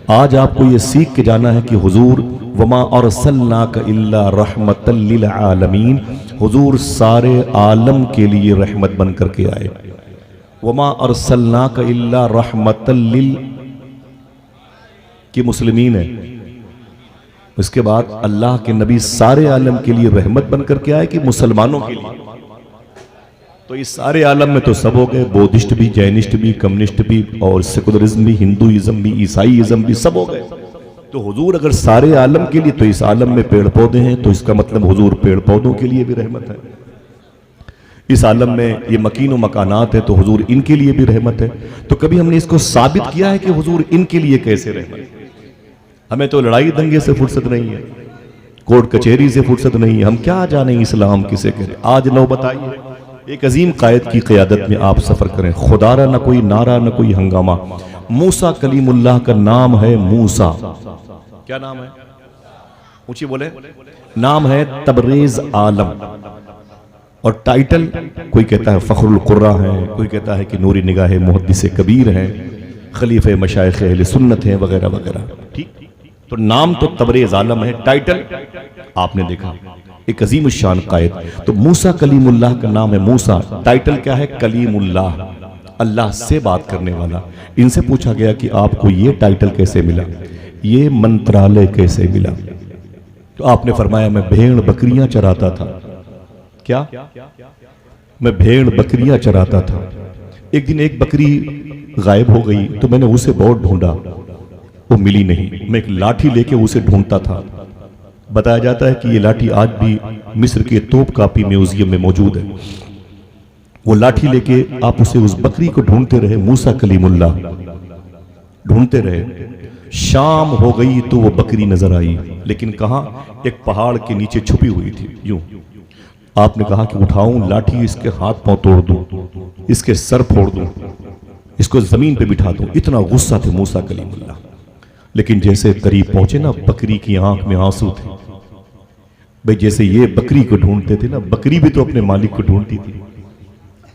आज आपको ये सीख के जाना है कि हुजूर वमा अरसलनाका इल्ला रहमतल लिल आलमीन, हुजूर सारे आलम के लिए रहमत बन करके आए। वमा अरसलनाका इल्ला रहमतल लिल की मुस्लिमीन है, उसके बाद अल्लाह के नबी सारे आलम के लिए रहमत बन करके आए कि मुसलमानों के लिए। तो इस सारे आलम में तो सब हो गए, बौद्धिस्ट भी, जैनिस्ट भी, कम्युनिस्ट भी, और सेकुलरिज्म भी, हिंदुइज्म भी, ईसाईइज्म भी, सब हो गए। तो हुजूर अगर सारे आलम के लिए, तो इस आलम में पेड़ पौधे हैं, तो इसका मतलब हुजूर पेड़ पौधों के लिए भी रहमत है। इस आलम में ये मकीन व मकानात है, तो हुजूर इनके लिए भी रहमत है। तो कभी हमने इसको साबित किया है कि हुजूर इनके लिए कैसे रहमत है? हमें तो लड़ाई दंगे से फुर्सत नहीं है, कोर्ट कचहरी से फुर्सत नहीं है, हम क्या जाने इस्लाम किसे कहे। आज नौबत आई है, एक अजीम कायद की क़यादत में आप सफर करें, खुदारा न कोई नारा न कोई हंगामा। मूसा कलीमुल्लाह का नाम है मूसा। क्या नाम है? ऊंची बोले। नाम है तबरेज आलम, और टाइटल कोई कहता है फखरुल कुर्रा है, कोई कहता है कि नूरी निगाह मुहद्दिस कबीर है, खलीफे मशाइख अहले सुन्नत हैं, वगैरह वगैरह। ठीक, तो नाम तो तबरेज आलम है, टाइटल आपने देखा एक अजीम शान कायद। तो मूसा कलीमुल्लाह का नाम है मूसा, टाइटल क्या है? कलीमुल्लाह, अल्लाह से बात करने वाला। इनसे पूछा गया कि आपको ये टाइटल कैसे मिला, ये मंत्रालय कैसे मिला? तो आपने फरमाया मैं भेड़ बकरियां चराता था। क्या? मैं भेड़ बकरियां चराता था। एक दिन एक बकरी गायब हो गई, तो मैंने उसे बहुत ढूंढा, वो मिली नहीं। मैं एक लाठी लेके उसे ढूंढता था। बताया जाता है कि ये लाठी आज भी मिस्र के तोपकापी म्यूजियम में मौजूद है। वो लाठी लेके आप उसे, उस बकरी को ढूंढते रहे, मूसा कलीमुल्लाह ढूंढते रहे। शाम हो गई तो वो बकरी नजर आई, लेकिन कहां? एक पहाड़ के नीचे छुपी हुई थी। यूं आपने कहा कि उठाऊं लाठी, इसके हाथ पांव तोड़ दूं, इसके सर फोड़ दूं, इसको जमीन पे बिठा दूं। इतना गुस्सा थे मूसा कलीमुल्लाह। लेकिन जैसे करीब पहुंचे ना, बकरी की आंख में आंसू थे। भाई जैसे ये बकरी को ढूंढते थे ना, बकरी भी तो अपने मालिक को ढूंढती थी।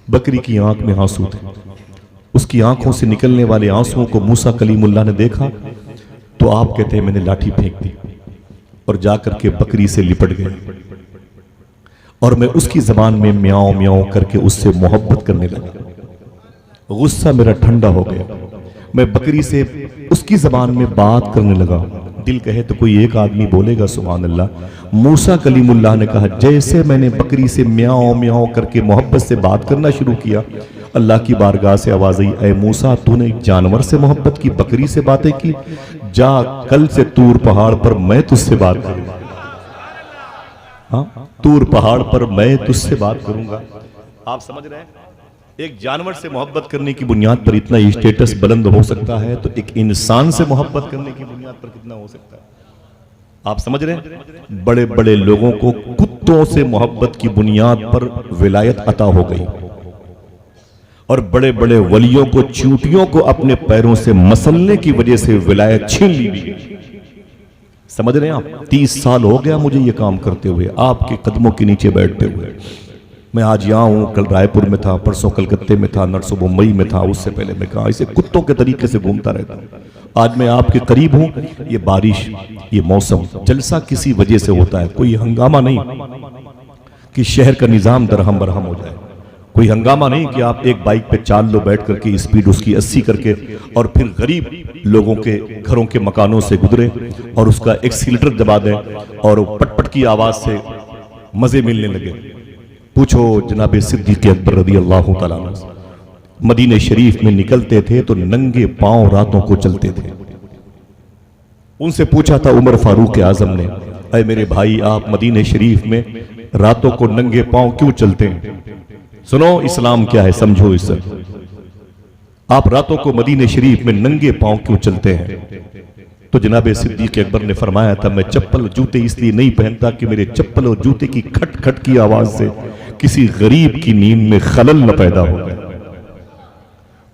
बकरी की आंख में आंसू थे। उसकी आंखों से निकलने वाले आंसुओं को मूसा कलीमुल्लाह ने देखा, तो आप कहते हैं मैंने लाठी फेंक दी और जाकर के बकरी से लिपट गए, और मैं उसकी जबान में म्याऊं म्याऊं करके उससे मोहब्बत करने लगा। गुस्सा मेरा ठंडा हो गया, मैं बकरी से उसकी जबान में बात करने लगा। दिल कहे तो कोई एक आदमी बोलेगा सुभान अल्लाह। मूसा कलीमुल्लाह ने कहा जैसे मैंने बकरी से म्याऊं म्याऊं करके मोहब्बत से बात करना शुरू किया, अल्लाह की बारगाह से आवाज आई, ऐ मूसा तूने एक जानवर से मोहब्बत की, बकरी से बातें की, जा कल से तूर पहाड़ पर मैं तुझसे बात करूंगा। हाँ, तूर पहाड़ पर मैं तुझसे बात करूंगा। आप समझ रहे हैं? एक जानवर से मोहब्बत करने की बुनियाद पर इतना स्टेटस बुलंद हो सकता है, तो एक इंसान से मोहब्बत करने की बुनियाद पर कितना हो सकता है? आप समझ रहे हैं? बड़े बड़े लोगों को कुत्तों से मोहब्बत की बुनियाद पर विलायत अता हो गई, और बड़े बड़े वलियों को, चींटियों को अपने पैरों से मसलने की वजह से विलायत छीन ली गई। समझ रहे हैं आप? 30 साल हो गया मुझे ये काम करते हुए, आपके कदमों के नीचे बैठते हुए। मैं आज यहाँ हूँ, कल रायपुर में था, परसों कलकत्ते में था, नरसों मुंबई में था, उससे पहले मैं कहा, इसे कुत्तों के तरीके से घूमता रहता हूँ। आज मैं आपके करीब हूँ। ये बारिश, ये मौसम, जलसा किसी वजह से होता है, कोई हंगामा नहीं कि शहर का निजाम दरहम बरहम हो जाए, कोई हंगामा नहीं कि आप एक बाइक पे चाल लो बैठ करके, स्पीड उसकी 80 करके, और फिर गरीब लोगों के घरों के मकानों से गुजरे और उसका एक्सीलेटर दबा दें और पटपट की आवाज से मजे मिलने लगे। पूछो जनाब सिद्दीक़ अकबर रज़ी अल्लाह तआला अन्हु, मदीने शरीफ में निकलते थे तो नंगे पांव रातों को चलते थे। उनसे पूछा था उमर फारूक आजम ने, अरे मेरे भाई आप मदीने शरीफ में रातों को नंगे पांव क्यों चलते हैं? सुनो इस्लाम क्या है, समझो इसे। आप रातों को मदीने शरीफ में नंगे पांव क्यों चलते हैं? तो जनाब सिद्दीक़ अकबर ने फरमाया था, मैं चप्पल जूते इसलिए नहीं पहनता कि मेरे चप्पल और जूते की खट खट की आवाज से किसी गरीब की नींद में खलल न पैदा हो गया।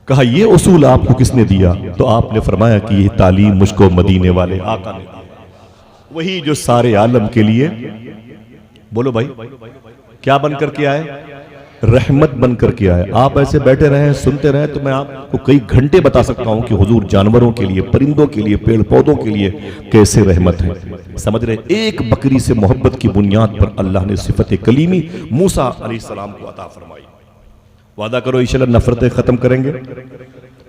कहा ये उसूल आपको किसने दिया? तो आपने फरमाया कि ये तालीम मुझको मदीने वाले आका ने दी, वही जो सारे आलम के लिए, बोलो भाई, क्या बन करके आए? रहमत बन करके आए। आप ऐसे बैठे रहें सुनते रहें तो मैं आपको कई घंटे बता सकता हूं कि हुजूर जानवरों के लिए, परिंदों के लिए, पेड़ पौधों के लिए कैसे रहमत है। समझ रहे? एक बकरी से मोहब्बत की बुनियाद पर अल्लाह ने सिफत कलीमी मूसा अलैहिस्सलाम को अता फरमाई। वादा करो इंशाअल्लाह नफरतें खत्म करेंगे।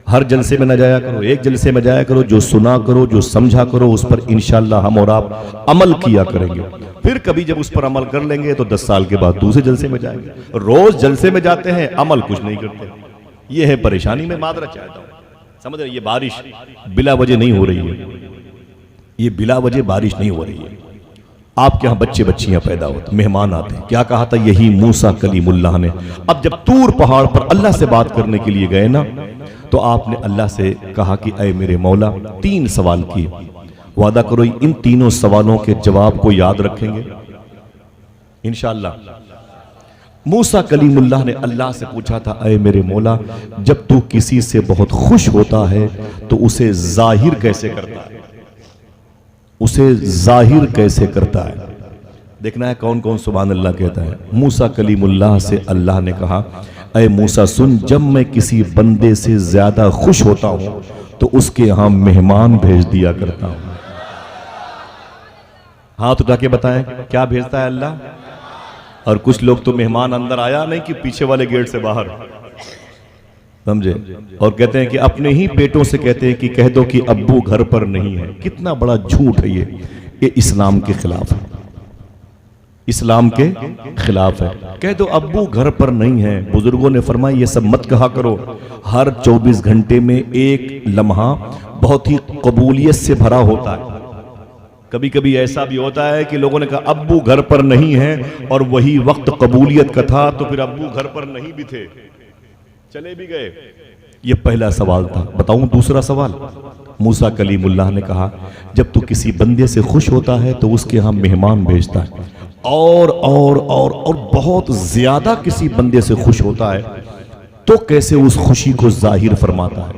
हर जलसे में न जाया करो, एक जलसे में जाया करो, जो सुना करो, जो समझा करो, उस पर इंशाअल्लाह हम और आप अमल किया करेंगे। फिर कभी जब उस पर अमल कर लेंगे तो 10 साल के बाद दूसरे जलसे में जाएंगे। रोज जलसे में जाते हैं, अमल कुछ नहीं करते। ये है परेशानी। में मादरत चाहता हूं। समझ रहे? ये बारिश बिला वजह नहीं हो रही है, ये बिला वजह बारिश नहीं हो रही है। आपके यहां बच्चे बच्चियां पैदा होते, मेहमान आते हैं। क्या कहा था? यही मूसा कलीमुल्लाह ने। अब जब तूर पहाड़ पर अल्लाह से बात करने के लिए गए ना, तो आपने अल्लाह से कहा कि ऐ मेरे मौला, 3 सवाल किए। वादा करो इन तीनों सवालों के जवाब को याद रखेंगे इंशाअल्लाह। मूसा कलीमुल्लाह ने अल्लाह से पूछा था, ऐ मेरे मौला, जब तू किसी से बहुत खुश होता है तो उसे जाहिर कैसे करता है? उसे जाहिर कैसे करता है? देखना है कौन कौन सुभान अल्लाह कहता है। मूसा कलीमुल्लाह से अल्लाह ने कहा, ऐ मूसा सुन, जब मैं किसी बंदे से ज्यादा खुश होता हूं तो उसके यहां मेहमान भेज दिया करता हूं। हाथ उठा के बताएं क्या भेजता है अल्लाह। और कुछ लोग तो मेहमान अंदर आया नहीं कि पीछे वाले गेट से बाहर, समझे? और कहते हैं कि अपने ही बेटों से कहते हैं कि कह दो कि अब्बू घर पर नहीं है। कितना बड़ा झूठ है ये इस्लाम के खिलाफ है, इस्लाम के खिलाफ है। कह दो अब्बू घर पर नहीं है। बुजुर्गों ने फरमाया ये सब मत कहा करो। हर 24 घंटे में एक लम्हा बहुत ही कबूलियत से भरा होता है। कभी कभी ऐसा भी होता है कि लोगों ने कहा अब्बू घर पर नहीं है और वही वक्त कबूलियत का था, तो फिर अब्बू घर पर नहीं भी थे, चले भी गए। ये पहला सवाल था। बताऊं दूसरा सवाल? मूसा कलीमुल्लाह ने कहा, जब तू किसी बंदे से खुश होता है तो उसके यहां मेहमान भेजता है, और बहुत ज्यादा किसी बंदे से खुश होता है तो कैसे उस खुशी को जाहिर फरमाता है।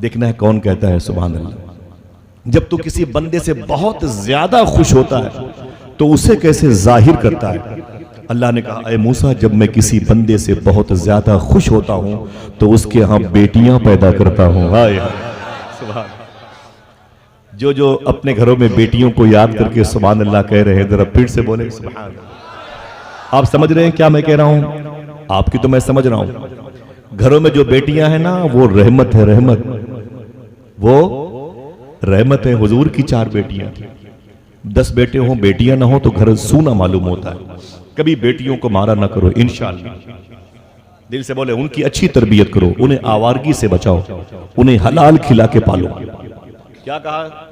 देखना है कौन कहता है सुभान अल्लाह। जब तू किसी बंदे से बहुत ज्यादा खुश होता है तो उसे कैसे जाहिर करता है। अल्लाह ने कहा, ऐ मूसा, जब मैं किसी बंदे से बहुत ज्यादा खुश होता हूं तो उसके यहां बेटियां पैदा करता हूं। हाय सुभान। जो अपने घरों में बेटियों को याद करके सुभान अल्लाह कह रहे हैं, जरा फिर से बोले सुभान। आप समझ रहे हैं क्या मैं कह रहा हूं? आपकी तो मैं समझ रहा हूं। घरों में जो बेटियां हैं ना, वो रहमत है, रहमत। वो रहमत है। हुजूर की 4 बेटियां थी। 10 बेटे हों बेटियां ना हो तो घर सूना मालूम होता है। कभी बेटियों को मारा ना करो इंशाअल्लाह। दिल से बोले उनकी अच्छी तरबियत करो, उन्हें आवारगी से बचाओ, उन्हें हलाल खिला के पालो। क्या कहा?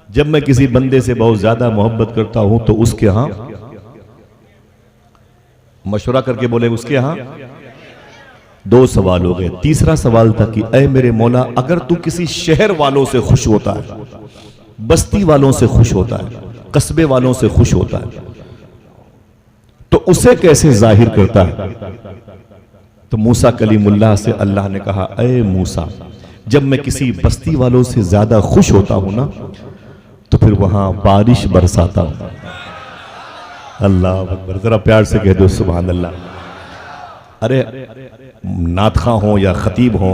जब मैं किसी बंदे से बहुत ज्यादा मोहब्बत करता हूं तो उसके यहां मशवरा करके बोले उसके यहां 2 सवाल हो गए। तीसरा सवाल था कि ऐ मेरे मौला, अगर तू किसी शहर वालों से खुश होता है, बस्ती वालों से खुश होता है, कस्बे वालों से खुश होता है, तो उसे कैसे जाहिर करता है? तो मूसा कलीमुल्लाह से अल्लाह ने कहा, ऐ मूसा, जब मैं किसी बस्ती वालों से ज्यादा खुश होता हूं ना, तो फिर वहां बारिश बरसाता हूं। अल्लाह अकबर। जरा प्यार से कह दो सुभान अल्लाह। अरे नातखा हो या खतीब हो,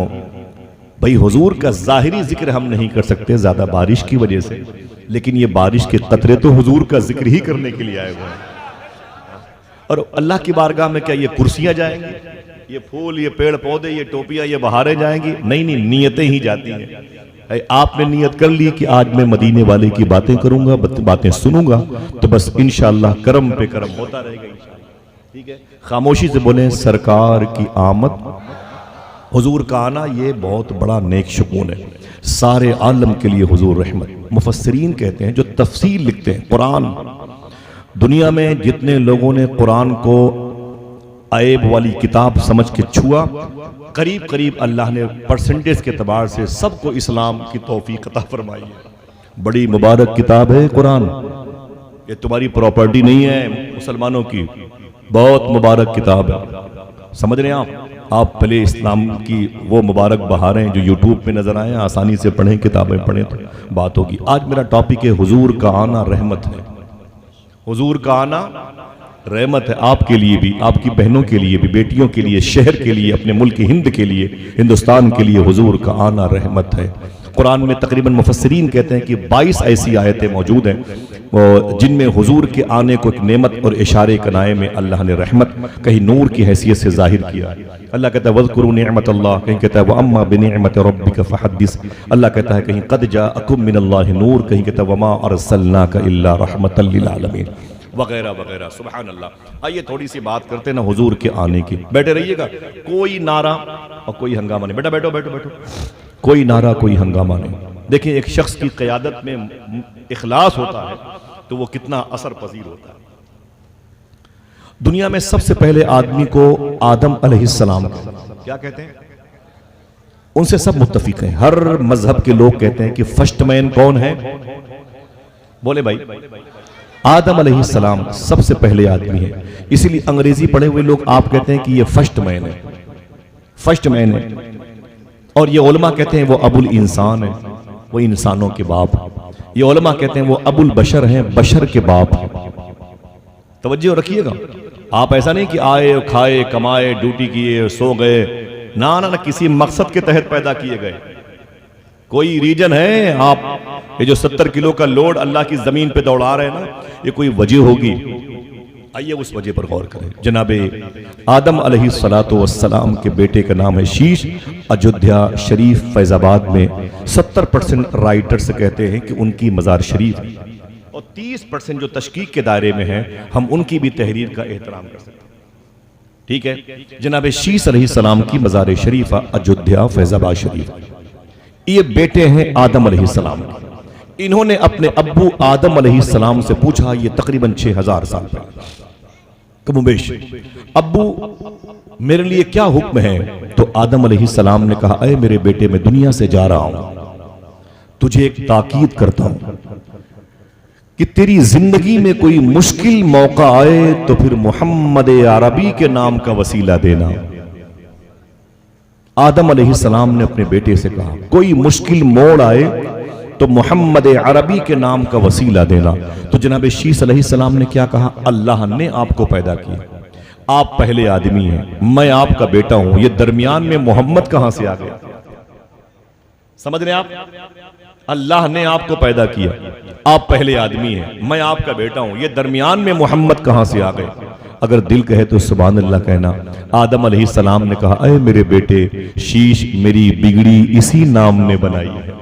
भाई हुजूर का जाहिरी जिक्र हम नहीं कर सकते ज्यादा बारिश की वजह से, लेकिन ये बारिश के कतरे तो हुजूर का जिक्र ही करने के लिए आए हुए हैं। और अल्लाह की बारगाह में क्या ये कुर्सियां जाएंगी, ये फूल, ये पेड़ पौधे, ये टोपियां, ये बहारें जाएंगी? नहीं, नियतें ही जाती हैं। आपने नियत कर ली कि आज मैं मदीने वाले की बातें करूंगा, बातें सुनूंगा, तो बस इंशाअल्लाह करम पे करम होता रहेगा। ठीक है, खामोशी से बोले सरकार की आमद, हुजूर का आना, ये बहुत बड़ा नेक शुकून है। सारे आलम के लिए हुजूर रहमत। मुफस्सिरीन कहते हैं, जो तफसीर लिखते हैं कुरान, दुनिया में जितने लोगों ने कुरान को ऐब वाली किताब समझ के छुआ, करीब करीब अल्लाह ने परसेंटेज के एतबार से सबको इस्लाम की तौफीक अता फरमाई है। बड़ी मुबारक किताब है कुरान, ये तुम्हारी प्रॉपर्टी नहीं है मुसलमानों की, बहुत मुबारक किताब है। समझ रहे हैं आप पहले इस्लाम की वो मुबारक बहारें जो यूट्यूब पे नजर आए, आसानी से पढ़ें, किताबें पढ़ें तो बात होगी। आज मेरा टॉपिक है हुजूर का आना रहमत है। हुजूर का आना रहमत है आपके लिए भी, आपकी बहनों के लिए भी, बेटियों के लिए, शहर के लिए, अपने मुल्क हिंद के लिए, हिंदुस्तान के लिए हुजूर का आना रहमत है। कुरान में तकरीबन मुफस्सिरीन कहते हैं कि 22 ऐसी आयतें मौजूद हैं जिनमें हुजूर के आने को एक नेमत और इशारे कनाए में अल्लाह ने रहमत कहीं नूर की हैसियत से जाहिर किया। अल्लाह कहता है वज़कुरू निअमतल्लाह, कहीं कहता है वअम्मा बिनिअमति रब्बिका फहद्दिस। अल्लाह कहता है कहीं क़द जाअकुम मिनल्लाहि नूर, कहीं कहता है वमा अरसलनाका इल्ला रहमतल लिल आलमीन, वगैरह वगैरह। सुभान अल्लाह। आइए थोड़ी सी बात करते हैं ना हुजूर के आने की। बैठे रहिएगा, कोई नारा और कोई हंगामा नहीं। बेटा बैठो बैठो बैठो, कोई नारा कोई हंगामा नहीं। देखिए एक शख्स की क़यादत में इखलास होता है तो वो कितना असर पजीर होता है। दुनिया में सबसे पहले आदमी को आदम अलैहिस्सलाम क्या कहते हैं, उनसे सब मुत्तफिक हैं। हर मजहब के लोग कहते हैं कि फर्स्ट मैन कौन है, बोले भाई आदम अलैहिस्सलाम सबसे पहले आदमी है। इसीलिए अंग्रेजी पढ़े हुए लोग आप कहते हैं कि ये फर्स्ट मैन है, फर्स्ट मैन है। और ये उलमा कहते हैं वो अबुल इंसान है, वो इंसानों के बाप। ये उलमा कहते हैं वो अबुल बशर हैं, बशर के बाप। तवज्जो रखिएगा, आप ऐसा नहीं कि आए खाए कमाए ड्यूटी किए सो गए, ना ना ना, किसी मकसद के तहत पैदा किए गए। कोई रीजन है, आप ये जो 70 किलो का लोड अल्लाह की जमीन पे दौड़ा रहे हैं ना, ये कोई वजह होगी। आइए उस वजह पर गौर करें। जनाबे आदम अलैहिस्सलातु वस्सलाम के बेटे का नाम है शीश। अयोध्या शरीफ फैजाबाद में 70% राइटर्स कहते हैं कि उनकी मज़ार शरीफ है, और 30% जो तशकीक के दायरे में है हम उनकी भी तहरीर का एहतराम कर सकते हैं। ठीक है, जनाबे शीश अलैहिस्सलाम की मज़ार शरीफ अयोध्या फैजाबाद शरीफ। ये बेटे हैं आदम अलैहिस्सलाम। इन्होंने अपने अब्बू आदम अलैहिस्सलाम से पूछा, ये तकरीबन 6000 साल पहले, कमोबेश, अब्बू मेरे लिए क्या हुक्म है? तो आदम अलैहिस्सलाम ने कहा, अरे मेरे बेटे मैं दुनिया से जा रहा हूं, तुझे एक ताकीद करता हूं कि तेरी जिंदगी में कोई मुश्किल मौका आए तो फिर मोहम्मद अरबी के नाम का वसीला देना। आदम अलैहिस्सलाम ने अपने बेटे से कहा, कोई मुश्किल मोड़ आए तो मोहम्मद अरबी के नाम का वसीला देना। तो जनाब शीस अलैहिस्सलाम ने क्या कहा, अल्लाह ने आपको पैदा किया, आप पहले आदमी हैं, मैं आपका बेटा हूं, ये दरमियान में मोहम्मद कहां से आ गया? समझ रहे आप? अल्लाह ने आपको पैदा किया, आप पहले आदमी हैं, मैं आपका बेटा हूं, ये दरमियान में मोहम्मद कहां से आ गए? अगर दिल कहे तो सुभान अल्लाह कहना। आदम अलैहिस्सलाम ने कहा, अरे मेरे बेटे शीश, मेरी बिगड़ी इसी नाम ने बनाई है।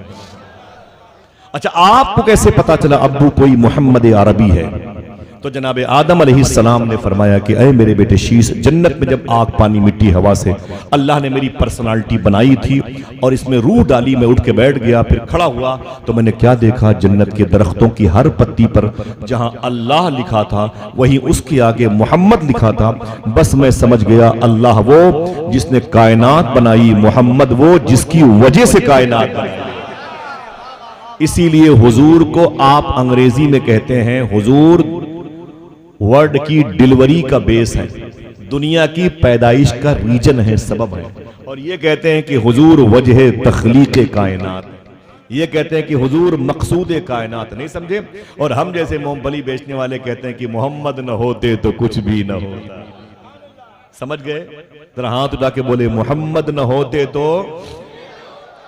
अच्छा, आपको कैसे पता चला अब्बू कोई मोहम्मद अरबी है? तो जनाब आदम अलैहिस्सलाम ने फरमाया कि अरे मेरे बेटे शीश, जन्नत में जब आग पानी मिट्टी हवा से अल्लाह ने मेरी पर्सनालिटी बनाई थी और इसमें रूह डाली, मैं उठ के बैठ गया, फिर खड़ा हुआ तो मैंने क्या देखा, जन्नत के दरख्तों की हर पत्ती पर जहां अल्लाह लिखा था वहीं उसके आगे मोहम्मद लिखा था। बस मैं समझ गया, अल्लाह वो जिसने कायनात बनाई, मोहम्मद वो जिसकी वजह से कायनात बनाई। इसीलिए हुजूर को आप अंग्रेजी में कहते हैं, हुजूर वर्ड की डिलीवरी का बेस है, दुनिया की पैदाइश का रीजन है, सबब है। और ये कहते हैं कि हुजूर वजह तख्लीक कायनात, ये कहते हैं कि हुजूर मकसूद कायनात। नहीं समझे? और हम जैसे मूंगफली बेचने वाले कहते हैं कि मोहम्मद न होते तो कुछ भी न होता। समझ गए? जरा हाथ उठा के बोले, मोहम्मद न होते तो।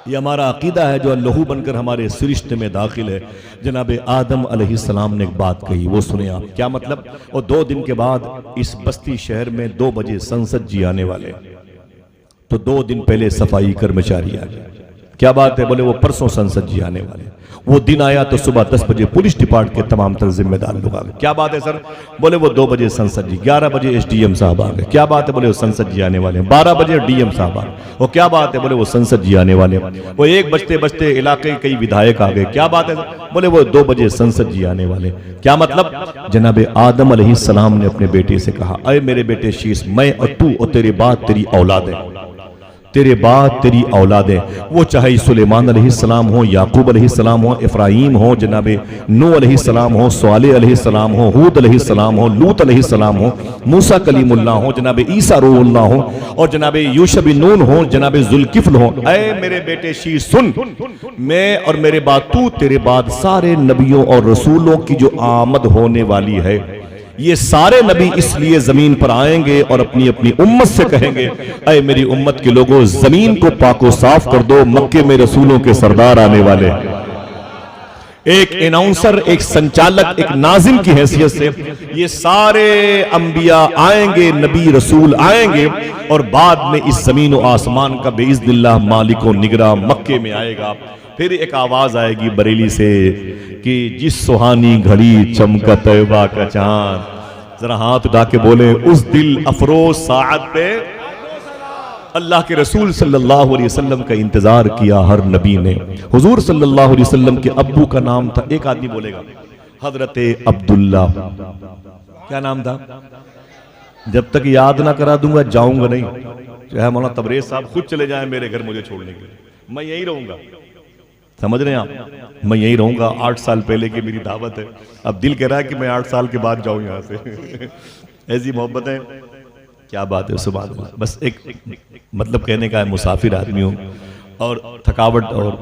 ये हमारा अकीदा है जो लहू बनकर हमारे सरिश्ते में दाखिल है। जनाब आदम अलैहिस्सलाम ने एक बात कही, वो सुने आप। क्या मतलब? और 2 दिन के बाद इस बस्ती शहर में 2 बजे संसद जी आने वाले, तो 2 दिन पहले सफाई कर्मचारी आ गए। क्या बात है? बोले वो परसों संसद जी आने वाले। वो दिन आया तो सुबह 10 बजे पुलिस डिपार्टमेंट के तमाम तर जिम्मेदार लोग आ गए। क्या बात है सर? बोले वो 2 बजे संसद जी, 11 बजे एसडीएम साहब आ गए। क्या बात है? बोले वो संसद जी आने वाले। 12 बजे डीएम साहब आ गए। वो क्या बात है? बोले वो संसद जी आने वाले। वो 1 बजते बजते इलाके के कई विधायक आ गए। क्या बात है? बोले वो 2 बजे संसद जी आने वाले। क्या मतलब? जनाब आदम अलैहिस्सलाम ने अपने बेटे से कहा, अरे मेरे बेटे शीश, मैं और तू और तेरे बाद तेरी औलाद है, तेरे बाद तेरी औलादें, वो चाहे सुलेमान अलैहिस्सलाम हो, याकूब अलैहिस्सलाम हो, इफ्राहीम हो, जनाबे नूह अलैहिस्सलाम हो, स्वालेह अलैहिस्सलाम हो, हूद अलैहिस्सलाम हो, लूत अलैहिस्सलाम हो, मूसा कलीमुल्लाह हो, जनाबे ईसा रूहुल्लाह हो, और जनाबे यूशा बिन नून हो, जनाबे जुल्किफ्ल हो। ऐ मेरे बेटे शीश सुन, मैं और मेरे बाद तू, तेरे बाद सारे नबियों और रसूलों की जो आमद होने वाली है, ये सारे नबी इसलिए जमीन पर आएंगे और अपनी अपनी उम्मत से कहेंगे, अय मेरी उम्मत के लोगों, जमीन को पाको साफ कर दो, मक्के में रसूलों के सरदार आने वाले। एक अनाउंसर, एक संचालक, एक नाजिम की हैसियत से ये सारे अंबिया आएंगे, नबी रसूल आएंगे और बाद में इस जमीन और आसमान का बेइज़्निल्लाह मालिको निगरा मक्के में आएगा। फिर एक आवाज आएगी बरेली से कि जिस सुहानी घड़ी चमका तैबा का चांद। जरा हाथ उठा के बोले, उस दिल अफरोज साअत पे अल्लाह के रसूल सल्लल्लाहु अलैहि वसल्लम का इंतजार किया हर नबी ने। हुजूर सल्लल्लाहु अलैहि वसल्लम के अब्बू का नाम था, एक आदमी बोलेगा, हजरते अब्दुल्ला। क्या नाम था? जब तक याद ना करा दूंगा जाऊंगा नहीं, चाहे मौलाना तबरेज साहब खुद चले जाएं मेरे घर मुझे छोड़ने के लिए, मैं यहीं रहूंगा। समझ रहे हैं आप? मैं यहीं रहूंगा। 8 साल पहले की मेरी दावत है, अब दिल कह रहा है कि मैं 8 साल के बाद जाऊं यहां से। ऐसी मोहब्बत है, क्या बात है, सुभान अल्लाह। बस एक मतलब कहने का है, मुसाफिर आदमी हूं और थकावट और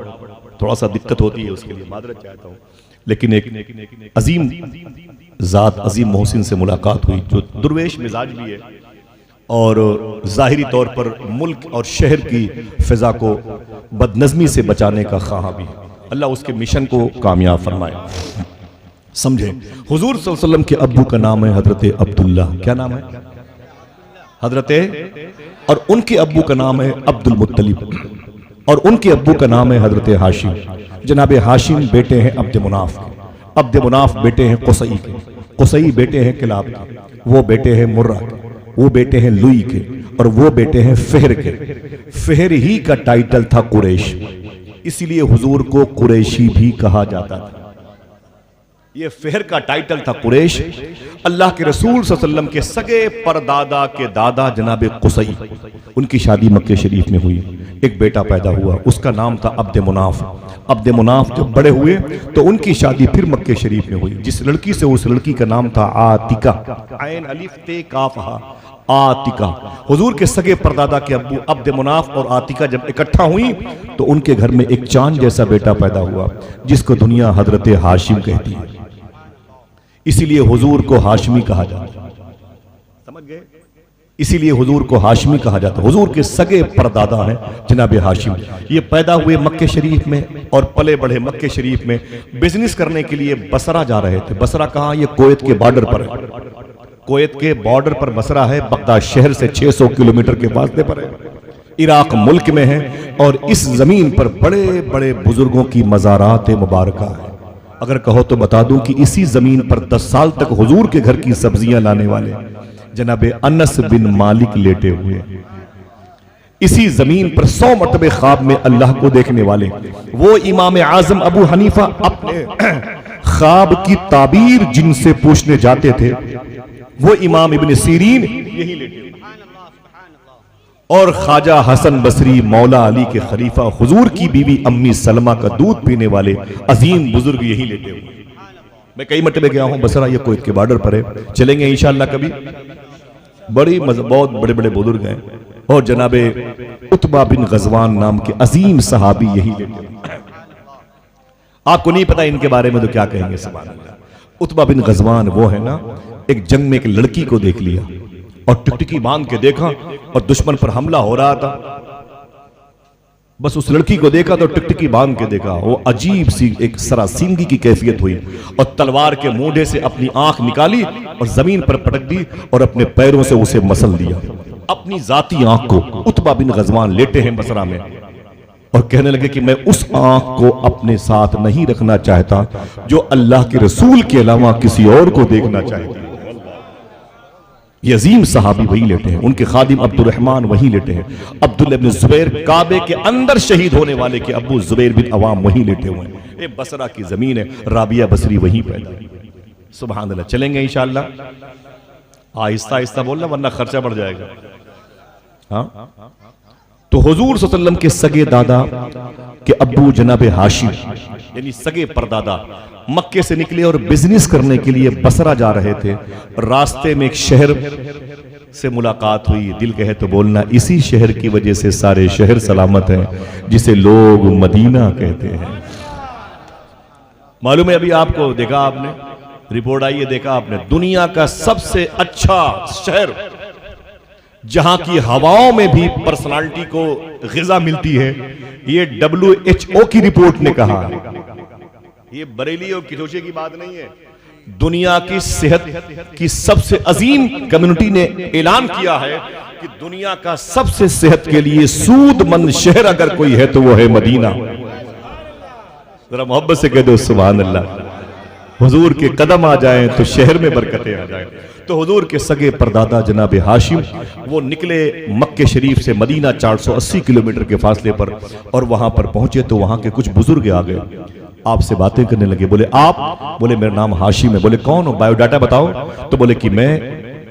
थोड़ा सा दिक्कत होती है, उसके लिए मादरत चाहता हूं। लेकिन एक अजीम जात, अजीम मोहसिन से मुलाकात हुई जो दुर्वेश मिजाज भी है और जाहिरी तौर पर मुल्क और शहर की फिजा को बदनज़मी से बचाने का ख्वाह भी है। अल्लाह उसके मिशन को कामयाब फरमाए। समझे, हुजूर सल्लल्लाहु अलैहि वसल्लम के अब्बू का नाम है हजरत अब्दुल्ला। क्या नाम है? हजरत। और उनके अब्बू का नाम है अब्दुल मुत्तलिब और उनके अब्बू का नाम है हजरत हाशिम। जनाब हाशिम बेटे हैं अब्द मुनाफ के, अब्द मुनाफ बेटे हैं कुसई के, कुसई बेटे हैं किलाब के, वो बेटे हैं मुर्रा के, वो बेटे हैं लुई के और वो बेटे हैं फेहर के। फेहर ही का टाइटल था कुरैश, इसीलिए हुजूर को कुरैशी भी कहा जाता था। ये फेहर का टाइटल था कुरैश। अल्लाह के रसूल सल्लल्लाहु अलैहि वसल्लम के सगे परदादा के दादा जनाब कुसई, उनकी शादी मक्के शरीफ में हुई। एक बेटा पैदा हुआ, उसका नाम था अब्द मुनाफ। अब्द मुनाफ जब बड़े हुए तो उनकी शादी फिर मक्के शरीफ में हुई। जिस लड़की से, उस लड़की का नाम था आतिका, ऐन अलिफ ते काफ हा, आतिका। हुजूर के सगे परदादा के अब्बू अब्द मुनाफ और आतिका जब इकट्ठा हुई तो उनके घर में एक चांद जैसा बेटा पैदा हुआ जिसको दुनिया हजरत हाशिम कहती है। इसीलिए हुजूर को हाशमी कहा जाता है। समझ गए? इसीलिए हुजूर को हाशमी कहा जाता है। हुजूर के सगे परदादा हैं जनाब हाशिम। ये पैदा हुए मक्के शरीफ में और पले बढ़े मक्के शरीफ में। बिजनेस करने के लिए बसरा जा रहे थे। बसरा कहाँ? ये कुवैत के बॉर्डर पर है। कुवैत के बॉर्डर पर बसरा है, बगदाद शहर से 600 किलोमीटर के फासले पर है, इराक मुल्क में है। और इस जमीन पर बड़े बड़े बुजुर्गों की मज़ारात मुबारका है। अगर कहो तो बता दूं कि इसी जमीन पर 10 साल तक हुजूर के घर की सब्जियां लाने वाले जनाब अनस बिन मालिक लेटे हुए। इसी जमीन पर 100 मरतबे ख्वाब में अल्लाह को देखने वाले वो इमाम आजम अबू हनीफा अपने ख्वाब की ताबीर जिनसे पूछने जाते थे, वो इमाम इब्न सीरीन यही लेटे हुए। और ख्वाजा हसन बसरी मौला अली के खलीफा हुजूर की बीवी अम्मी सलमा का दूध पीने वाले अजीम बुजुर्ग यही लेटे हुए। मैं कई मरतबे गया हूं बसरा, ये कुवैत के बॉर्डर पर है। चलेंगे इंशाअल्लाह कभी। बहुत बड़े बड़े बुजुर्ग हैं। और जनाबे उतबा बिन गजवान नाम के अजीम सहाबी यही लेटे हुए। आपको नहीं पता इनके बारे में तो क्या कहेंगे। सुभान अल्लाह। उतबा बिन गजवान वो है ना, एक जंग में एक लड़की को देख लिया और टिकटिकी बांध के देखा और दुश्मन पर हमला हो रहा था। बस उस लड़की को देखा तो टिकटिकी बांध के देखा। वो अजीब सी एक सरासिंगी की कैफियत हुई और तलवार के मूंढे से अपनी आंख निकाली और जमीन पर पटक दी और अपने पैरों से उसे मसल दिया, अपनी जाती आंख को। उतबा बिन गजवान लेटे हैं बसरा में और कहने लगे कि मैं उस आंख को अपने साथ नहीं रखना चाहता जो अल्लाह के रसूल के अलावा किसी और को देखना चाहती है। ये अजीम सहाबी वही लेटे हैं। उनके खादिम अब्दुर्रहमान वही लेटे हैं। अब्दुल्लाह इब्न जुबैर काबे के अंदर शहीद होने वाले के अब्बू जुबैर बिन अवाम वही लेटे हुए हैं। ये बसरा की जमीन है। राबिया बसरी वहीं पैदा हुई। सुभान अल्लाह। चलेंगे इंशाअल्लाह। आहिस्ता आहिस्ता बोलना वरना खर्चा बढ़ जाएगा। हाँ, तो हुजूर सल्लल्लाहु अलैहि वसल्लम के सगे दादा के अब्बू जनाब हाशिम यानी सगे परदादा मक्के से निकले और बिजनेस करने के लिए बसरा जा रहे थे। रास्ते में एक शहर से मुलाकात हुई। दिल कहे तो बोलना, इसी शहर की वजह से सारे शहर सलामत हैं जिसे लोग मदीना कहते हैं। मालूम है, अभी आपको देखा आपने रिपोर्ट आई है, देखा आपने, दुनिया का सबसे अच्छा शहर जहां की हवाओं में भी पर्सनालिटी को ग़िज़ा मिलती है, ये WHO की रिपोर्ट ने कहा है। ये बरेली और किरोशे की बात नहीं है, दुनिया की सेहत की सबसे अजीम कम्युनिटी ने ऐलान किया है कि दुनिया का सबसे सेहत के लिए सूदमंद शहर अगर कोई है तो वो है मदीना। जरा मोहब्बत से कह दो सुभान अल्लाह। हुजूर के कदम आ जाएं तो शहर में बरकतें आ जाएं। तो हुजूर के सगे परदादा जनाब हाशिम वो निकले मक्के शरीफ से मदीना 480 किलोमीटर के फासले पर, और वहां पर पहुंचे तो वहां के कुछ बुजुर्ग आ गए, आपसे बातें करने लगे। बोले आप? बोले मेरा नाम हाशिम है। बोले कौन हो, बायोडाटा बताओ। तो बोले कि मैं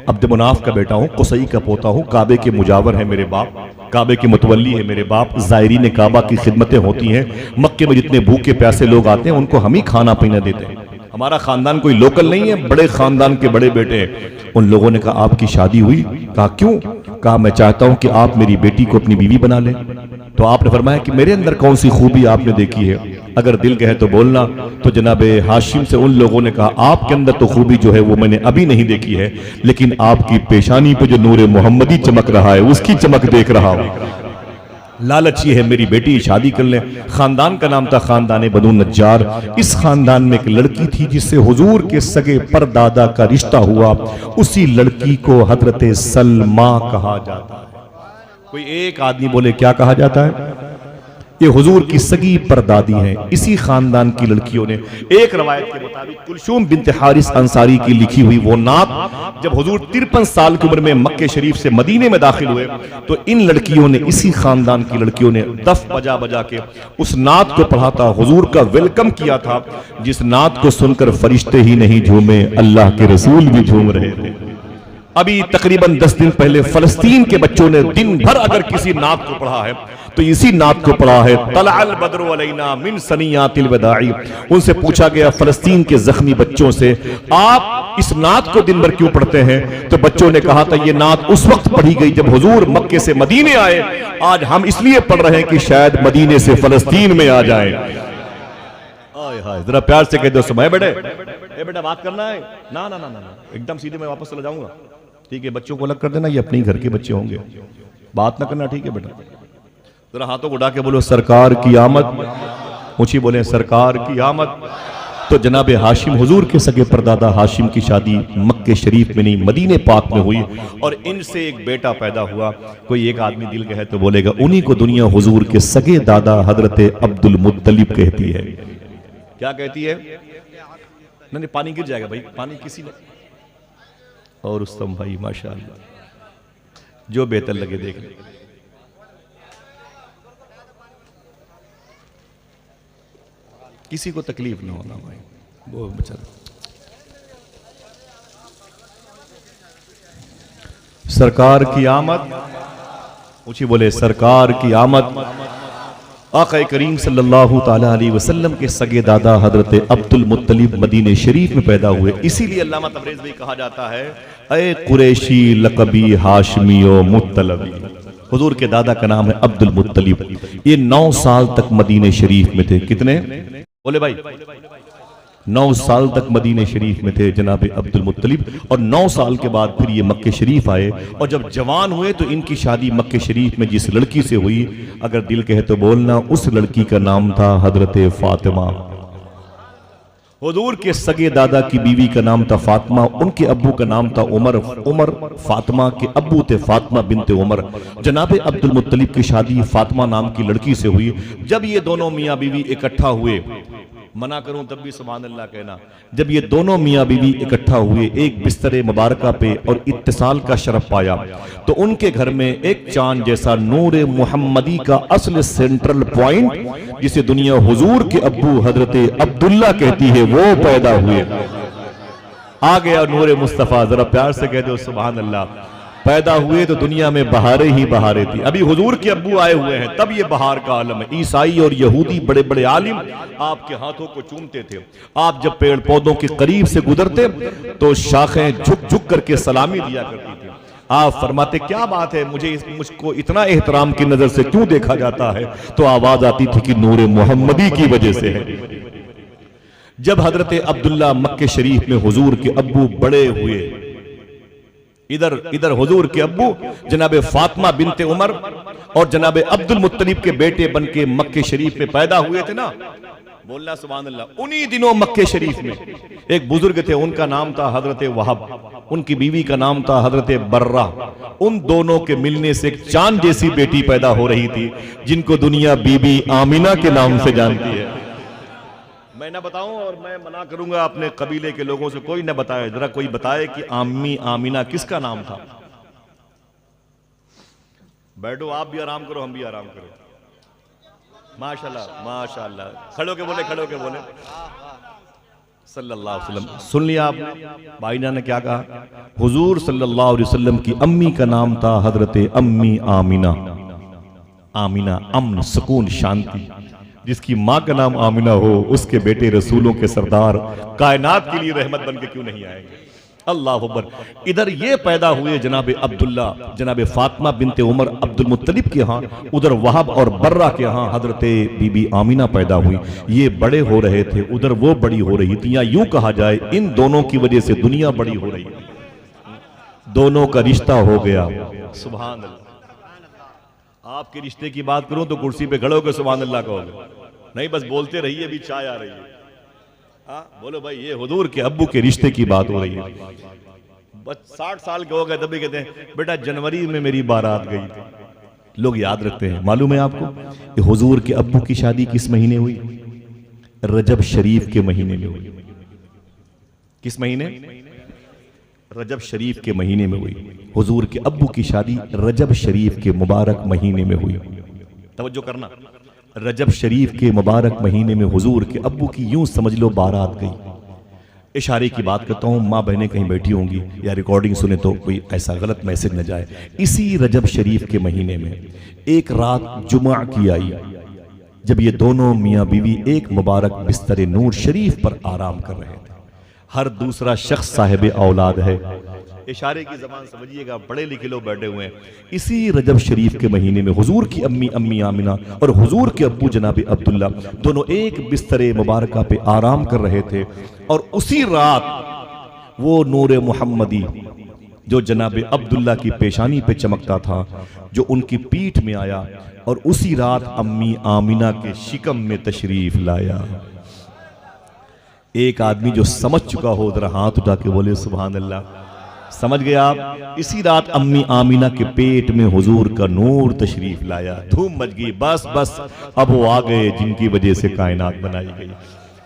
अब्द मुनाफ का बेटा हूँ, कुसई का पोता हूँ, काबे के मुजावर है मेरे बाप, काबे के मुतवल्ली है मेरे बाप, ज़ायरीन काबा की खिदमतें होती हैं, मक्के में जितने भूखे प्यासे लोग आते हैं उनको हम ही खाना पीना देते हैं, हमारा खानदान कोई लोकल नहीं है, बड़े खानदान के बड़े बेटे हैं। उन लोगों ने कहा आपकी शादी हुई? कहा क्यों? कहा मैं चाहता हूं कि आप मेरी बेटी को अपनी बीवी बना लें। तो आपने फरमाया कि मेरे अंदर कौन सी खूबी आपने देखी है, अगर दिल कहे तो बोलना। तो जनाब हाशिम से उन लोगों ने कहा आपके अंदर तो खूबी जो है वो मैंने अभी नहीं देखी है, लेकिन आपकी पेशानी पे जो नूरे मोहम्मदी चमक रहा है उसकी चमक देख रहा हूं। लालच ये है मेरी बेटी शादी कर ले। खानदान का नाम था खानदान बनु नज्जार। इस खानदान में एक लड़की थी जिससे हुजूर के सगे परदादा का रिश्ता हुआ, उसी लड़की को हजरत सलमा कहा जाता है। कोई एक आदमी बोले क्या कहा जाता है? ये हुजूर की सगी परदादी हैं, इसी खानदान की लड़कियों ने, एक रवायत के मुताबिक कुलसूम बिन्त हारिस अंसारी की लिखी हुई वो नात जब हुजूर 53 साल की उम्र में मक्के शरीफ से मदीने में दाखिल हुए तो इन लड़कियों ने, इसी खानदान की लड़कियों ने दफ बजा बजा के उस नात को पढ़ा था, हुजूर का वेलकम किया था, जिस नात को सुनकर फरिश्ते ही नहीं झूमे, अल्लाह के रसूल भी झूम रहे थे। अभी तकरीबन 10 दिन पहले फलस्तीन के बच्चों ने दिन भर अगर किसी नात को पढ़ा है तो इसी नात को पढ़ा है, तलअल बद्रु अलैना मिन सनियातिल वदाई। उनसे पूछा गया फलस्तीन के जख्मी बच्चों से आप इस नात को दिन भर क्यों पढ़ते हैं? तो बच्चों ने कहा था ये नात उस वक्त पढ़ी गई जब हुजूर मक्के से मदीने आए, आज हम इसलिए पढ़ रहे हैं कि शायद मदीने से फलस्तीन में आ जाए। जरा प्यार से कह दो समय बेटा बात करना है ना ना ना ना ना, एकदम सीधे मैं वापस चला जाऊंगा, ठीक है? बच्चों को अलग कर देना, ये अपने घर के बच्चे होंगे, बात ना करना, ठीक है बेटा? जरा हाथों को उठा के बोलो सरकार की आमद, ऊंची बोले सरकार की आमद। तो जनाब हाशिम हुजूर के सगे परदादा हाशिम की शादी मक्के शरीफ में नहीं मदीने पाक में हुई और इनसे एक बेटा पैदा हुआ। कोई एक आदमी दिल कहे तो बोलेगा उन्हीं को दुनिया हुजूर के सगे दादा हजरत अब्दुल मुत्तलिब कहती है। क्या कहती है? नहीं पानी गिर जाएगा भाई, पानी किसी ने। और उस्तम भाई माशाअल्लाह, जो बेहतर लगे देख ले। किसी को तकलीफ ना होना भाई, वो बेचारा। सरकार की आमद, ऊंची बोले सरकार की आमद। आक़ा करीम सल्लल्लाहु ताला अलैहि वसल्लम के सगे दादा हजरत अब्दुल मुत्तलिब मदीने शरीफ में पैदा हुए। इसीलिए अल्लामा तबरेज़ भी कहा जाता है ए कुरैशी लक़बी हाशमियो मुत्तलबी। हुजूर के दादा का नाम है अब्दुल मुत्तलिब। ये 9 साल तक मदीने शरीफ में थे। कितने बोले भाई? 9 साल तक मदीने शरीफ में थे जनाब अब्दुल मुत्तलिब, और 9 साल के बाद फिर ये मक्के शरीफ आए। और जब जवान हुए तो इनकी शादी मक्के शरीफ में जिस लड़की से हुई, अगर दिल कहे तो बोलना, उस लड़की का नाम था हजरत फातिमा। हुजूर के सगे दादा की बीवी का नाम था फातिमा, उनके अब्बू का नाम था उमर। उमर फातिमा के अब्बू थे फातिमा बिनते उमर। जनाब अब्दुल मुत्तलिब की शादी फातिमा नाम की लड़की से हुई। जब ये दोनों मियाँ बीवी इकट्ठा हुए, मना करूं तब भी सुभान अल्लाह कहना, जब ये दोनों मियाँ बीवी इकट्ठा हुए एक बिस्तरे मुबारका पे और इत्तिसाल का शरफ पाया, तो उनके घर में एक चांद जैसा नूर मुहम्मदी का असल सेंट्रल पॉइंट, जिसे दुनिया हुजूर के अब्बू हजरत अब्दुल्ला कहती है, वो पैदा हुए। आ गया नूर मुस्तफ़ा, जरा प्यार से कह दो सुभान अल्लाह। पैदा हुए तो दुनिया में बहारें ही बहारें थी। अभी हुजूर के अब्बू आए हुए हैं तब ये बहार का आलम है। ईसाई और यहूदी बड़े बड़े आलिम आपके हाथों को चूमते थे। आप जब पेड़ पौधों के करीब से गुजरते तो शाखें झुक झुक करके सलामी दिया करती थी। आप फरमाते क्या बात है, मुझको इतना एहतराम की नजर से क्यों देखा जाता है? तो आवाज आती थी कि नूरे मोहम्मदी की वजह से है। जब हजरत अब्दुल्ला मक्के शरीफ में हुजूर के अब्बू बड़े हुए, इधर हुजूर के अब्बू जनाबे फातिमा बिनते उमर और जनाबे अब्दुल मुत्तलिब के बेटे बन के मक्के शरीफ में पैदा हुए थे ना, बोलना सुभान अल्लाह। उन्हीं दिनों मक्के शरीफ में एक बुजुर्ग थे, उनका नाम था हजरत वहाब, उनकी बीवी का नाम था हजरत बर्रा। उन दोनों के मिलने से एक चांद जैसी बेटी पैदा हो रही थी, जिनको दुनिया बीबी आमिना के नाम से जानती है। मैं ना बताऊं और मैं मना करूंगा अपने कबीले के लोगों से, कोई ना बताए, जरा कोई बताए कि आम्मी आमिना किसका नाम था। बैठो, आप भी आराम करो, हम भी आराम करो। माशाल्लाह माशाल्लाह, खड़ो के बोले, खड़ो के बोले सल्लल्लाहु अलैहि वसल्लम। सुन लिया आपने भाईना ने क्या कहा? हुजूर सल्लल्लाहु अलैहि वसल्लम की अम्मी का नाम था हजरत अम्मी आमिना। आमिना अम्न, सुकून, शांति। जिसकी माँ का नाम आमिना हो, उसके बेटे रसूलों के सरदार कायनात के लिए रहमत बन के क्यों नहीं आएंगे? अल्लाह अकबर। इधर ये पैदा हुए जनाबे अब्दुल्ला, जनाबे फातिमा बिनते उमर अब्दुल मुत्तलिब के यहाँ, उधर वहाब और बर्रा के यहाँ हजरत बीबी आमिना पैदा हुई। ये बड़े हो रहे थे, उधर वो बड़ी हो रही थी, या यूं कहा जाए इन दोनों की वजह से दुनिया बड़ी हो रही है। दोनों का रिश्ता हो गया। सुभान अल्लाह। आपके रिश्ते की बात करूं तो कुर्सी पे खड़े होकर सुभान अल्लाह कहोगे, नहीं बस बोलते रहिए, अभी चाय आ रही है। बोलो भाई, ये हुजूर के अब्बू के रिश्ते की बात हो रही है। बस 60 साल के हो गए तभी कहते हैं बेटा जनवरी में मेरी बारात गई थी। लोग याद रखते हैं। मालूम है आपको कि हुजूर के अब्बू की शादी किस महीने हुई? रजब शरीफ के महीने में हुई। किस महीने? रजब शरीफ के महीने में हुई। हुजूर के अब्बू की शादी रजब शरीफ के मुबारक महीने में हुई। तवज्जो करना, रजब शरीफ के मुबारक महीने में हुजूर के अब्बू की यूं समझ लो बारात गई। इशारे की बात करता हूं, माँ बहनें कहीं बैठी होंगी या रिकॉर्डिंग सुने तो कोई ऐसा गलत मैसेज न जाए। इसी रजब शरीफ के महीने में एक रात जुमा की आई, जब ये दोनों मियाँ बीवी एक मुबारक बिस्तर नूर शरीफ पर आराम कर रहे थे। हर दूसरा शख्स साहिब औलाद है। इशारे की जबान समझिएगा, पढ़े लिखे लोग बैठे हुए हैं। इसी रजब शरीफ के महीने में हुजूर की अम्मी आमिना और हुजूर के अब्बू जनाब अब्दुल्ला दोनों एक बिस्तरे मुबारका पे आराम कर रहे थे। और उसी रात वो नूर मुहम्मदी जो जनाब अब्दुल्ला की पेशानी पे चमकता था, जो उनकी पीठ में आया, और उसी रात अम्मी आमिना के शिकम में तशरीफ लाया। एक आदमी जो समझ चुका हो जरा हाथ उठा के बोले सुभान अल्लाह। समझ गए आप? इसी रात अम्मी आमिना के पेट में हुजूर का नूर तशरीफ लाया। धूम मच गई। बस बस अब वो आ गए जिनकी वजह से कायनात बनाई गई।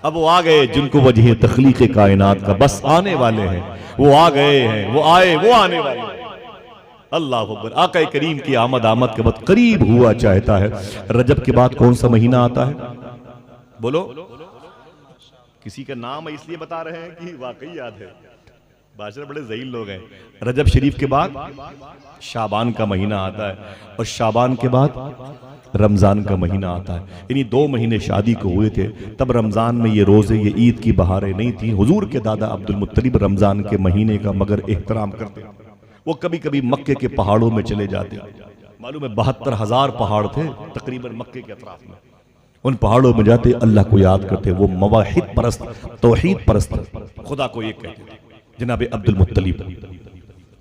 अब वो आ गए जिनको वजह तख्लीक कायनात का बस आने वाले हैं। वो आ गए हैं, वो आए, वो आने वाले हैं। अल्लाह अकबर। आका करीम की आमद के बाद करीब हुआ चाहता है। रजब के बाद कौन सा महीना आता है? बोलो। किसी का नाम इसलिए बता रहे हैं कि वाकई याद है। बादशाह बड़े ज़हीन लोग हैं। रजब शरीफ के बाद शाबान का महीना आता है, और शाबान के बाद रमज़ान का महीना आता है। इन्हीं 2 महीने शादी को हुए थे। तब रमज़ान में ये रोज़े, ये ईद की बहारें नहीं थी। हुजूर के दादा अब्दुल मुत्तलिब रमज़ान के महीने का मगर एहतराम करते। वो कभी कभी मक्के के पहाड़ों में चले जाते। मालूम है 72,000 पहाड़ थे तकरीबन मक्के के अतराफ में। उन पहाड़ों में जाते, अल्लाह को याद करते। वो मवाहिद परस्त, तौहीद परस्त, खुदा को एक कहते थे जनाब अब्दुल मुत्तलिब।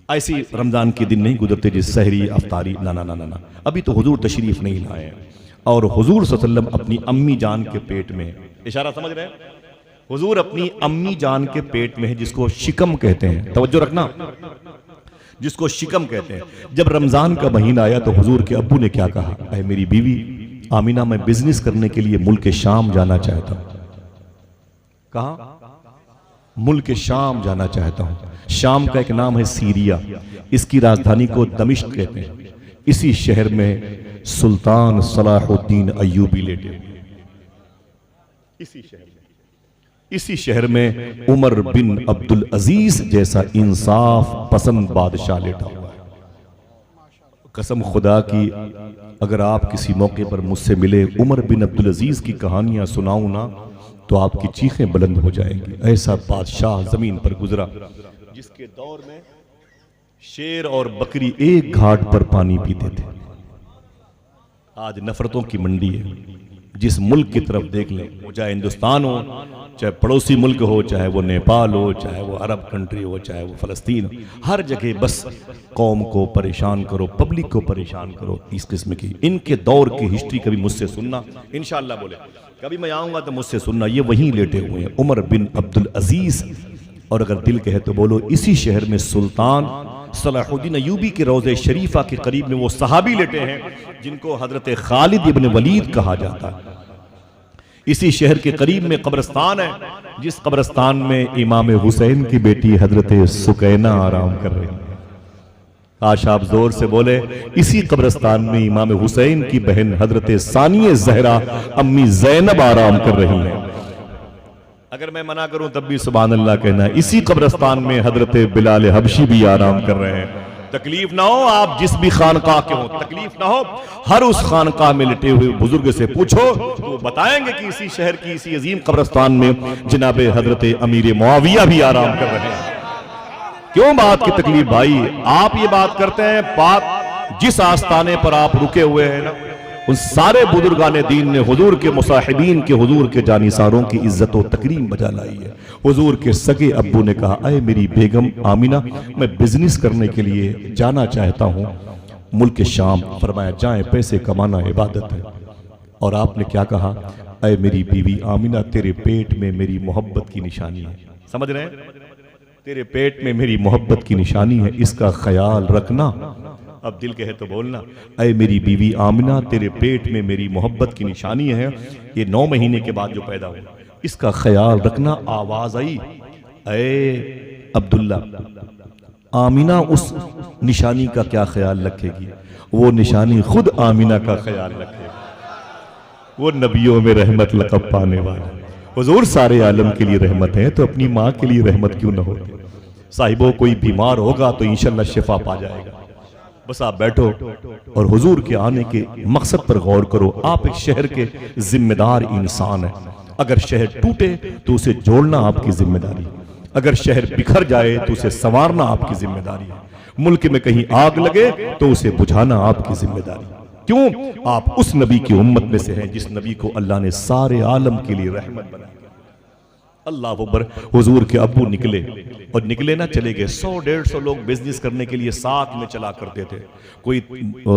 ऐसी रमजान के दिन नहीं गुजरते जिस सहरी अफ्तारी, ना ना ना ना ना। अभी तो हुजूर तशरीफ नहीं लाए, और हुजूर सल्लल्लाहु अलैहि वसल्लम अपनी अम्मी जान के पेट में, इशारा समझ रहे हैं? हुजूर अपनी अम्मी जान के पेट में है, जिसको शिकम कहते हैं। तवज्जो रखना, जिसको शिकम कहते हैं। जब रमजान का महीना आया तो हुजूर के अब्बू ने क्या कहा? अरे मेरी बीवी आमिना, मैं बिजनेस करने के लिए मुल्क शाम जाना चाहता हूं। कहा? मुल्क शाम जाना चाहता हूं। शाम का एक नाम है सीरिया, इसकी राजधानी को दमिश्क कहते हैं। इसी शहर में सुल्तान सलाहुद्दीन अय्यूबी लेटे हुए। इसी शहर में उमर बिन अब्दुल अजीज जैसा इंसाफ पसंद बादशाह लेटा हुआ है। कसम खुदा की, अगर आप किसी मौके पर मुझसे मिले, उमर बिन अब्दुल अजीज की कहानियां सुनाऊं ना, तो आपकी चीखें बुलंद हो जाएंगी। ऐसा बादशाह जमीन पर गुजरा जिसके दौर में शेर और बकरी एक घाट पर पानी पीते थे। आज नफरतों की मंडी है। जिस मुल्क की तरफ देख लें, वो चाहे हिंदुस्तान हो चाहे पड़ोसी मुल्क हो, चाहे वो नेपाल हो, चाहे वो अरब कंट्री हो, चाहे वो फ़लस्तीन हो, हर जगह बस कौम को परेशान करो, पब्लिक को परेशान करो। इस किस्म की इनके दौर की हिस्ट्री कभी मुझसे सुनना, इंशाअल्लाह बोले कभी मैं आऊँगा तो मुझसे सुनना। ये वहीं लेटे हुए हैं, उमर बिन अब्दुल अजीज़, और अगर दिल कहे तो बोलो इसी शहर में सुल्तान सलाहुद्दीन अयूबी के रोज़े शरीफा के करीब में वो सहाबी लेटे हैं जिनको हजरत खालिद इब्न वलीद कहा जाता है। इसी शहर के करीब में कब्रिस्तान है, जिस कब्रिस्तान में इमाम हुसैन की बेटी हजरत सुकैना आराम कर रही है। काश आप जोर से बोले, इसी कब्रिस्तान में इमाम हुसैन की बहन हजरत सानिया ज़हरा अम्मी ज़ैनब आराम कर रही है। अगर मैं मना करूं तब भी सुभान अल्लाह कहना। इसी कब्रिस्तान में हजरत बिलाल हबशी भी आराम कर रहे हैं। तकलीफ ना हो, आप जिस भी खानकाह के हो, तकलीफ ना हो, हर उस खानकाह में लेटे हुए बुजुर्ग से पूछो तो वो बताएंगे कि इसी शहर की इसी अजीम कब्रिस्तान में जनाब हजरत अमीर मुआविया भी आराम कर रहे हैं। क्यों बात की तकलीफ भाई? आप ये बात करते हैं, बात जिस आस्थाने पर आप रुके हुए हैं ना, उन सारे बुजुर्गाने दीन ने हुजूर के मुसाहिबीन के, हुजूर के जानिसारों की इज्जत और तकरीम बजा लाई है। हुजूर के सगे अब्बू ने कहा, अय मेरी बेगम आमिना, मैं बिजनेस करने के लिए जाना चाहता हूँ मुल्क शाम। फरमाया जाए, पैसे कमाना इबादत है। और आपने क्या कहा? अय मेरी बीवी आमिना, तेरे पेट में मेरी मोहब्बत की निशानी है। समझ रहे हैं? तेरे पेट में मेरी मोहब्बत की निशानी है, इसका ख्याल रखना। अब दिल कहे तो बोलना, अय मेरी बीवी आमिना, तेरे पेट में मेरी मोहब्बत की निशानी है, ये 9 महीने के बाद जो पैदा हुआ, इसका ख्याल रखना। आवाज आई, अय अब्दुल्ला, आमिना उस निशानी का क्या ख्याल रखेगी? वो निशानी खुद आमिना का ख्याल रखेगी। वो नबियों में रहमत लक़ब पाने वाला हुजूर सारे आलम के लिए रहमत है, तो अपनी माँ के लिए रहमत क्यों न हो? साहिबों, कोई बीमार होगा तो इंशाअल्लाह शिफा पा जाएगा। बस आप बैठो और हुजूर के आने के मकसद पर गौर करो। आप एक शहर के जिम्मेदार इंसान हैं। अगर शहर टूटे तो उसे जोड़ना आपकी जिम्मेदारी, अगर शहर बिखर जाए तो उसे संवारना आपकी जिम्मेदारी है। मुल्क में कहीं आग लगे तो उसे बुझाना आपकी जिम्मेदारी। क्यों? आप उस नबी की उम्मत में से हैं जिस नबी को अल्लाह ने सारे आलम के लिए रहमत बनाया। अल्लाह अकबर। हुजूर के अब्बू निकले, और निकले ना चले गए। 100-150 लोग बिजनेस करने के लिए साथ में चला करते थे। कोई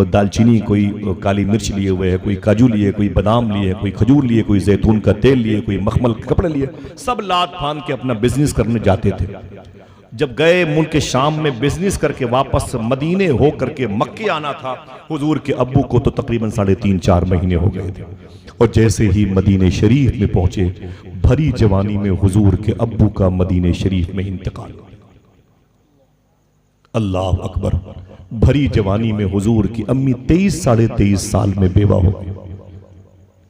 दालचीनी, कोई काली मिर्च लिए हुए है, कोई काजू लिए, कोई बादाम लिए, कोई खजूर लिए, कोई जैतून का तेल लिए, कोई मखमल के कपड़े लिए, सब लाद फान के अपना बिजनेस करने जाते थे। जब गए मुल्क शाम में बिजनेस करके वापस मदीने हो करके मक्के आना था, हुजूर के अब्बू को तो तकरीबन 3.5-4 महीने हो गए थे। और जैसे ही मदीने शरीफ में पहुंचे, भरी जवानी में हुजूर के अब्बू का मदीने शरीफ में इंतकाल। अल्लाह अकबर। भरी जवानी में हुजूर की अम्मी 23-23.5 साल में बेवा हो गई।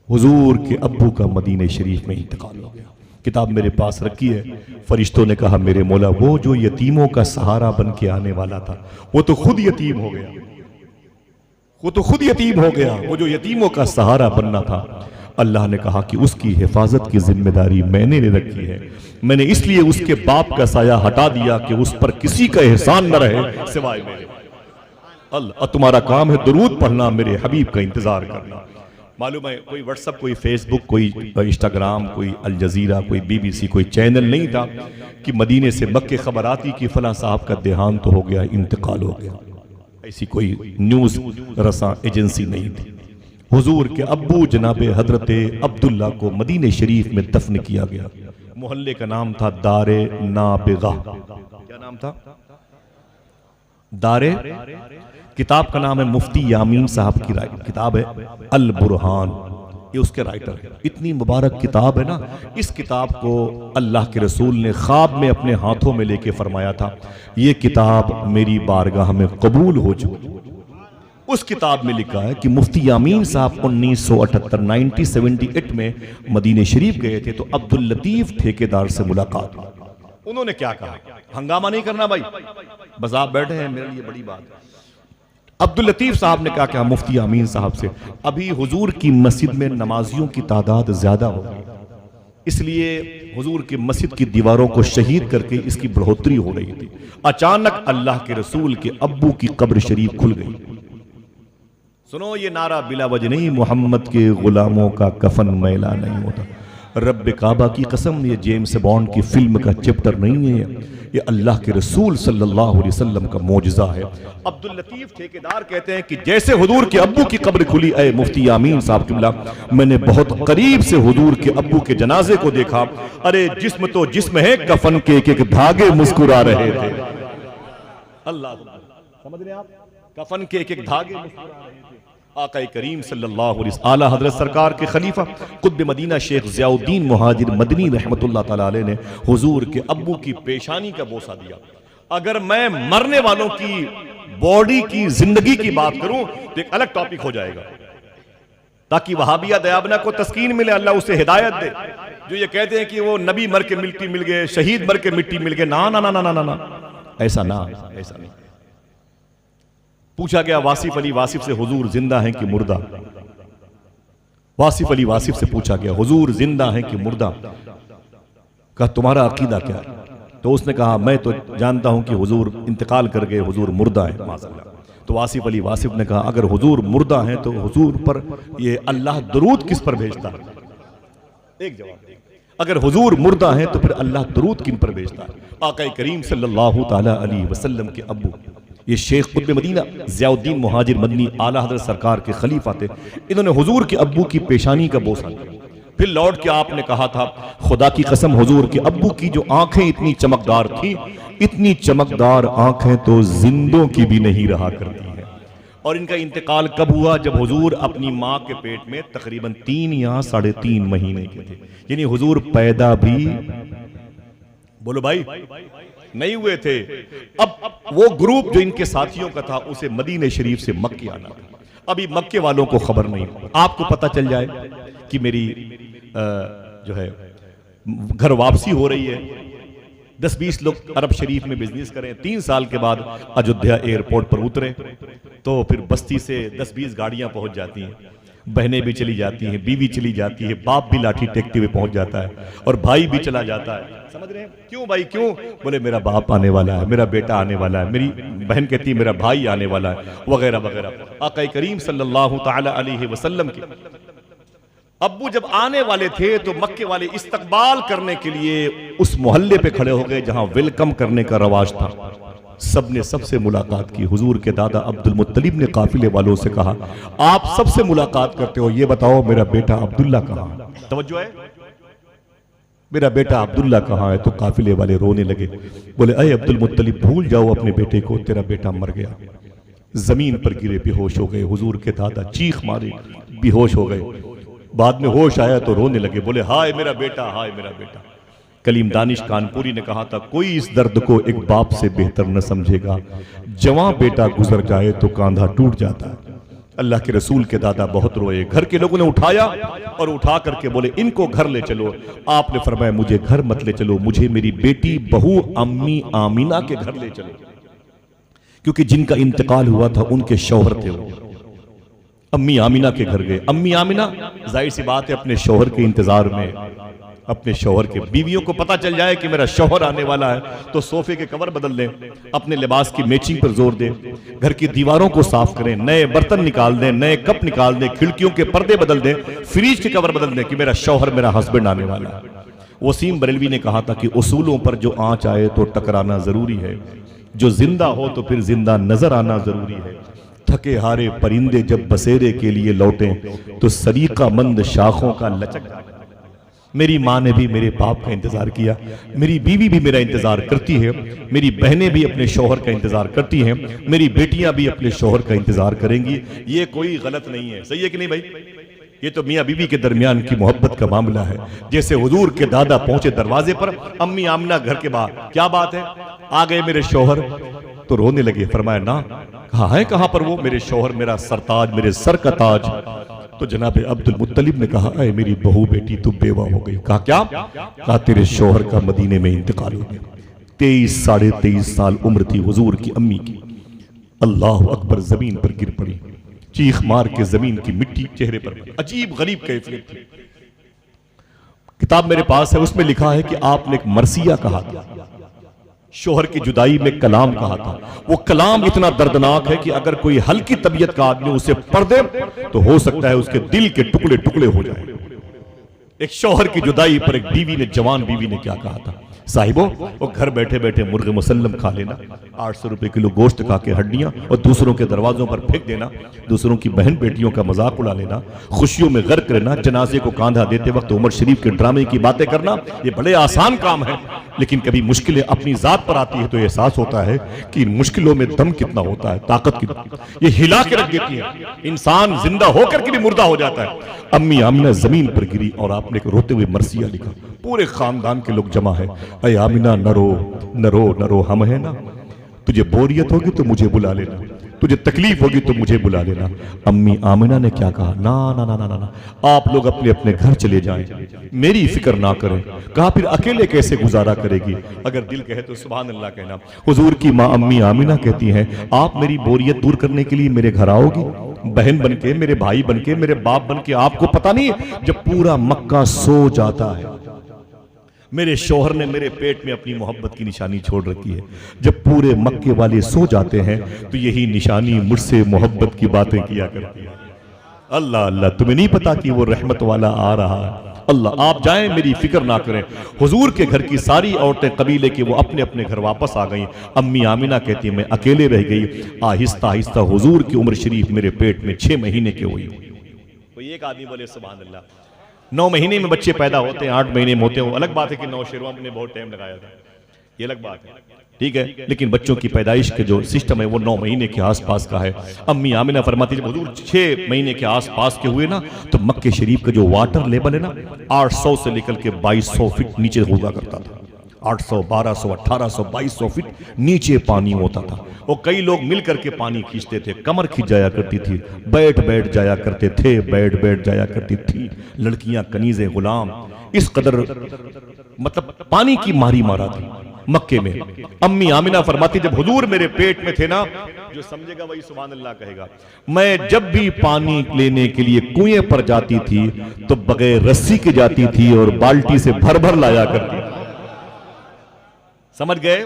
हुजूर के अब्बू का मदीने शरीफ में इंतकाल हो गया। किताब मेरे पास रखी है। फरिश्तों ने कहा, मेरे मौला, वो जो यतीमों का सहारा बन के आने वाला था, वो तो खुद यतीम हो गया। वो तो खुद यतीम हो गया। वो जो यतीमों का सहारा बनना था, अल्लाह ने कहा कि उसकी हिफाजत की जिम्मेदारी मैंने ले रखी है। मैंने इसलिए उसके बाप का साया हटा दिया कि उस पर किसी का एहसान न रहे सिवाय मेरे। अल्लाह, तुम्हारा काम है दुरूद पढ़ना, मेरे हबीब का इंतजार करना। मालूम है, कोई व्हाट्सएप, कोई फेसबुक, कोई इंस्टाग्राम, कोई अल जजीरा, कोई BBC, कोई चैनल नहीं था कि मदीने से मक्के खबर आती कि फला साहब का देहांत हो गया, इंतकाल हो गया। ऐसी कोई न्यूज रसा एजेंसी नहीं थी। हुजूर के अब्बू जनाबे हजरत अब्दुल्ला को मदीने शरीफ में दफन किया गया। मोहल्ले का नाम था दारे नाबिगा। क्या नाम था? दारे। किताब का नाम है मुफ्ती यामीन साहब की किताब है अल बुरहान, ये उसके राइटर है। इतनी मुबारक किताब है ना, इस किताब को अल्लाह के रसूल ने ख्वाब में अपने हाथों में लेके फरमाया था, ये किताब मेरी बारगाह में कबूल हो चुकी। उस किताब में लिखा है कि मुफ्ती यामीन साहब 1978 में मदीने शरीफ गए थे, तो अब्दुल लतीफ ठेकेदार से मुलाकात हुई। उन्होंने क्या कहा? हंगामा नहीं करना भाई, बस आप बैठे हैं, मेरे लिए बड़ी बात है। अब्दुल लतीफ साहब ने कहा मुफ्ती यामीन साहब से, अभी हुजूर की मस्जिद में नमाजियों की तादाद ज्यादा हो गई, इसलिए हुजूर की मस्जिद की दीवारों को शहीद करके इसकी बढ़ोतरी हो रही थी। अचानक अल्लाह के रसूल के अब्बू की कब्र शरीफ खुल गई। सुनो ये नारा बिला वजह नहीं, मोहम्मद के गुलामों का कफन मैला नहीं होता। रब काबा की कसम, ये जेम्स बॉन्ड की फिल्म का चैप्टर नहीं है, ये अल्लाह के रसूल सल्लल्लाहु अलैहि वसल्लम का मौजज़ा है। अब्दुल लतीफ ठेकेदार कहते हैं कि जैसे हुजूर के अब्बू की कब्र खुली, ए मुफ्ती यामीन साहब किबला, मैंने बहुत करीब से हुजूर के अब्बू के जनाजे को देखा। अरे जिस्म तो जिस्म है, कफन के एक धागे मुस्कुरा रहे थे। अल्लाह, समझ रहे हैं आप, कफन के एक धागे मुस्कुरा रहे थे। आका करीम सल्लल्लाहु अलैहि वसल्लम, आला हजरत सरकार के खलीफा कुतुब मदीना शेख ज़ियाउद्दीन मुहाजिर मदनी रहमतुल्लाह तआला अलैह ने हुजूर के अब्बू की पेशानी का बोसा दिया। अगर मैं मरने वालों की बॉडी की जिंदगी की बात करूं तो एक अलग टॉपिक हो जाएगा, ताकि वहाबिया दयाबना को तस्कीन मिले, अल्लाह उसे हिदायत दे। जो ये कहते हैं कि वो नबी मर के मिट्टी मिल गए, शहीद मर के मिट्टी मिल गए, ना ना ना ना ना ना, ऐसा ना, ऐसा नहीं। पूछा गया वासिफ अली वासिफ से, हुजूर जिंदा हैं कि मुर्दा? वासिफ अली वासिफ से पूछा गया, हुजूर जिंदा हैं कि मुर्दा? कहा तुम्हारा अकीदा क्या है? तो उसने कहा मैं तो जानता हूं कि हुजूर इंतकाल कर गए, हुजूर मुर्दा है माज़अल्लाह। तो वासिफ अली वासिफ ने कहा अगर हुजूर मुर्दा हैं तो हुजूर पर ये अल्लाह दरूद किस पर भेजता है? एक जवाब, अगर हुजूर मुर्दा हैं तो फिर अल्लाह दरूद किन पर भेजता है? आका करीम सल्लल्लाहु ताला अलैहि वसल्लम के अब्बू, ये शेख कुतुब मदीना ज़ियाउद्दीन मुहाजिर मदनी आला हज़रत सरकार के खलीफा थे, इन्होंने हुजूर के अब्बू की पेशानी का बोसा दिया। फिर लौट के आपने कहा था खुदा की कसम हुजूर के अब्बू की जो आंखें इतनी चमकदार थी, इतनी चमकदार आंखें तो जिंदों की भी नहीं रहा करती है। और इनका इंतकाल कब हुआ? जब हुजूर अपनी माँ के पेट में तकरीबन 3 या 3.5 महीने के थे, यानी हुजूर पैदा भी, बोलो भाई, नहीं हुए थे। अब वो ग्रुप जो इनके साथियों का था उसे मदीने शरीफ से मक्के आना था। अभी मक्के वालों को खबर नहीं, आपको पता चल जाए कि मेरी जो है घर वापसी हो रही है, 10-20 लोग अरब शरीफ में बिजनेस करें, 3 साल के बाद अयोध्या एयरपोर्ट पर उतरे तो फिर बस्ती से 10-20 गाड़ियां पहुंच जाती हैं, बहनें भी चली जाती हैं, बीवी चली जाती है, बाप भी लाठी टेकते हुए पहुंच जाता है और भाई भी चला जाता है। समझ रहे हैं? क्यों भाई क्यों? बोले मेरा बाप आने वाला है, मेरा बेटा आने वाला है, मेरी बहन कहती है मेरा भाई आने वाला है, वगैरह वगैरह। आका करीम सल्लल्लाहु ताला अलैहि वसल्लम के अब्बू जब आने वाले थे तो मक्के वाले इस्तकबाल करने के लिए उस मोहल्ले पे खड़े हो गए जहां वेलकम करने का रवाज था। सबने सबसे मुलाकात की। हुजूर के दादा अब्दुल मुत्तलिब ने काफिले वालों से कहा आप सबसे मुलाकात करते हो, ये बताओ मेरा बेटा अब्दुल्ला कहां है? तवज्जो है, मेरा बेटा अब्दुल्ला कहां है? तो काफिले वाले रोने लगे, बोले अरे अब्दुल मुत्तलिब भूल जाओ अपने बेटे को, तेरा बेटा मर गया। जमीन पर गिरे, बेहोश हो गए। हुजूर के दादा चीख मारे, बेहोश हो गए। बाद में होश आया तो रोने लगे, बोले हाय मेरा बेटा, हाय मेरा बेटा। कलीम दानिश कानपुरी ने कहा था कोई इस दर्द को एक बाप से बेहतर न समझेगा, जवां बेटा गुजर जाए तो कांधा टूट जाता है। अल्लाह के रसूल के दादा बहुत रोए। घर के लोगों ने उठाया और उठा करके बोले इनको घर ले चलो। आपने फरमाया मुझे घर मत ले चलो, मुझे मेरी बेटी बहू अम्मी आमीना के घर ले चलो, क्योंकि जिनका इंतकाल हुआ था उनके शौहर थे वो। अम्मी आमीना के घर गए। अम्मी आमीना जाहिर सी बात है अपने शौहर के इंतजार में, अपने शौहर के, बीवियों को पता चल जाए कि मेरा शौहर आने वाला है तो सोफे के कवर बदल दें, अपने लिबास की मैचिंग पर जोर दें, घर की दीवारों को साफ करें, नए बर्तन निकाल दें, नए कप निकाल दें, खिड़कियों के पर्दे बदल दें, फ्रिज के कवर बदल दें कि मेरा शौहर, मेरा हस्बैंड आने वाला है। वसीम बरेलवी ने कहा था कि उसूलों पर जो आंच आए तो टकराना जरूरी है, जो जिंदा हो तो फिर जिंदा नजर आना जरूरी है। थके हारे परिंदे जब बसेरे के लिए लौटे तो सलीका मंद शाखों का लचक। मेरी माँ ने भी मेरे बाप का इंतजार किया, मेरी बीवी भी मेरा इंतजार करती है, मेरी बहनें भी अपने शौहर का इंतजार करती हैं, मेरी बेटियां भी अपने शौहर का इंतजार करेंगी। ये कोई गलत नहीं है, सही है कि नहीं भाई? ये तो मियाँ बीवी के दरमियान की मोहब्बत का मामला है। जैसे हुजूर के दादा पहुंचे दरवाजे पर, अम्मी आमना घर के बाहर, क्या बात है आ गए मेरे शौहर, तो रोने लगे। फरमाया ना, कहाँ है, कहाँ पर वो मेरे शौहर, मेरा सरताज, मेरे सर का ताज। तो जनाब अब्दुल मुत्तलिब ने कहा ऐ मेरी बहू बेटी तू बेवा हो गई। कहा क्या? कहा तेरे शौहर का मदीने में इंतकाल हो गया। 23 साढ़े 23 साल उम्र थी हुजूर की अम्मी की। अल्लाह अकबर, जमीन पर गिर पड़ी, चीख मार के जमीन की मिट्टी चेहरे पर। अजीब गरीब कैफियत थी। किताब मेरे पास है, उसमें लिखा है कि आपने एक मरसिया कहा था, शोहर की जुदाई में कलाम कहा था। वो कलाम इतना दर्दनाक है कि अगर कोई हल्की तबीयत का आदमी उसे पढ़ दे तो हो सकता है उसके दिल के टुकड़े टुकड़े हो जाए। एक शौहर की जुदाई पर एक बीवी ने, जवान बीवी ने क्या कहा था, साहिबो वो घर बैठे बैठे मुर्गे मुसल्लम खा लेना, 800 रुपए किलो गोश्त खा के हड्डियां और दूसरों के दरवाजों पर फेंक देना, दूसरों की बहन बेटियों का मजाक उड़ा लेना, खुशियों में गर्क रहना, जनाजे को कांधा देते वक्त उमर शरीफ के ड्रामे की बातें करना, ये बड़े आसान काम है। लेकिन कभी मुश्किलें अपनी जात पर आती है तो एहसास होता है कि इन मुश्किलों में दम कितना होता है, ताकत कितनी, ये हिला के रख देती है, इंसान जिंदा होकर के भी मुर्दा हो जाता है। अम्मी आमिना जमीन पर गिरी और आपने रोते हुए मरसिया लिखा, पूरे खानदान के लोग जमा है, अय आमिना न रो न रो न रो, हम है ना, तुझे बोरियत होगी तो मुझे बुला लेना, तुझे तकलीफ होगी तो मुझे बुला लेना। अम्मी आमिना ने क्या कहा, ना ना ना ना ना, ना। आप लोग अपने अपने घर चले जाएं, मेरी फिक्र ना करें। कहा फिर अकेले कैसे गुजारा करेगी, अगर दिल कहे तो सुभान अल्लाह कहना। हुजूर की माँ अम्मी आमिना कहती हैं, आप मेरी बोरियत दूर करने के लिए मेरे घर आओगी, बहन बनके, मेरे भाई बनके, मेरे बाप बनके। आपको पता नहीं जब पूरा मक्का सो जाता है, मेरे शौहर ने मेरे पेट में अपनी मोहब्बत की निशानी छोड़ रखी है, जब पूरे मक्के वाले सो जाते हैं तो यही निशानी मुझसे मोहब्बत की बातें किया करती है। अल्लाह अल्लाह, तुम्हें नहीं पता कि वो रहमत वाला आ रहा है। अल्लाह, आप जाएं, मेरी फिक्र ना करें। हुजूर के घर की सारी औरतें कबीले की वो अपने अपने घर वापस आ गईं। अम्मी आमिना कहती है, मैं अकेले रह गई। आहिस्ता आहिस्ता हुजूर की उम्र शरीफ मेरे पेट में 6 महीने की हुई। कोई एक आदमी बोले सुभान अल्लाह, 9 महीने में बच्चे पैदा होते हैं, 8 महीने में होते हैं। अलग बात है कि 9 शेरों ने बहुत टाइम लगाया था, ये अलग बात है, ठीक है। लेकिन बच्चों की पैदाइश के जो सिस्टम है वो 9 महीने के आसपास का है। अम्मी आमिना फरमाती जब हुजूर 6 महीने के आसपास के हुए ना, तो मक्के शरीफ का जो वाटर लेवल है ना, 800 से लेकर के 2200 फीट नीचे हुआ करता था। 800, 1200, 1800, 2200 फीट नीचे पानी होता था। और कई लोग मिल करके पानी खींचते थे, कमर खींच जाया करती थी, बैठ बैठ जाया करते थे, बैठ बैठ जाया करती थी लड़कियां, कनीज़े, गुलाम। इस कदर मतलब पानी की मारी मारा थी मक्के में। अम्मी आमिना फरमाती जब हुजूर मेरे पेट में थे ना, जो समझेगा वही सुभान अल्लाह कहेगा, मैं जब भी पानी लेने के लिए कुएं पर जाती थी तो बगैर रस्सी के जाती थी और बाल्टी से भर भर लाया करती थी। समझ गए,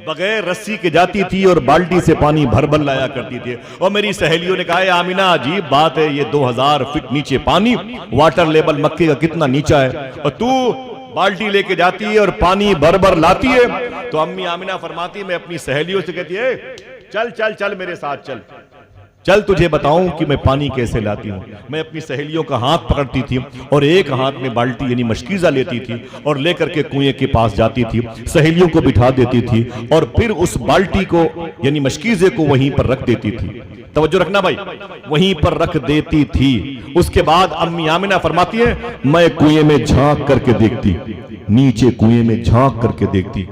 बगैर रस्सी के जाती थी और बाल्टी से पानी भर भर लाया करती थी। और मेरी सहेलियों ने कहा, आमिना अजीब बात है, ये 2000 फीट नीचे पानी, वाटर लेवल मक्के का कितना नीचा है, और तू बाल्टी लेके जाती है और पानी भर भर लाती है। तो अम्मी आमिना फरमाती, मैं अपनी सहेलियों से कहती है, चल चल चल मेरे साथ चल, चल तुझे बताऊं कि मैं पानी कैसे लाती हूं। मैं अपनी सहेलियों का हाथ पकड़ती थी और एक हाथ में बाल्टी यानी मशकीज़ा लेती थी और लेकर के कुएं के पास जाती थी, सहेलियों को बिठा देती थी और फिर उस बाल्टी को यानी मशकीज़े को वहीं पर रख देती थी। तवज्जो रखना भाई, वहीं पर रख देती थी। उसके बाद अम्मी आमिना फरमाती है, मैं कुएं में झांक करके देखती, नीचे कुएं में झांक करके देखती,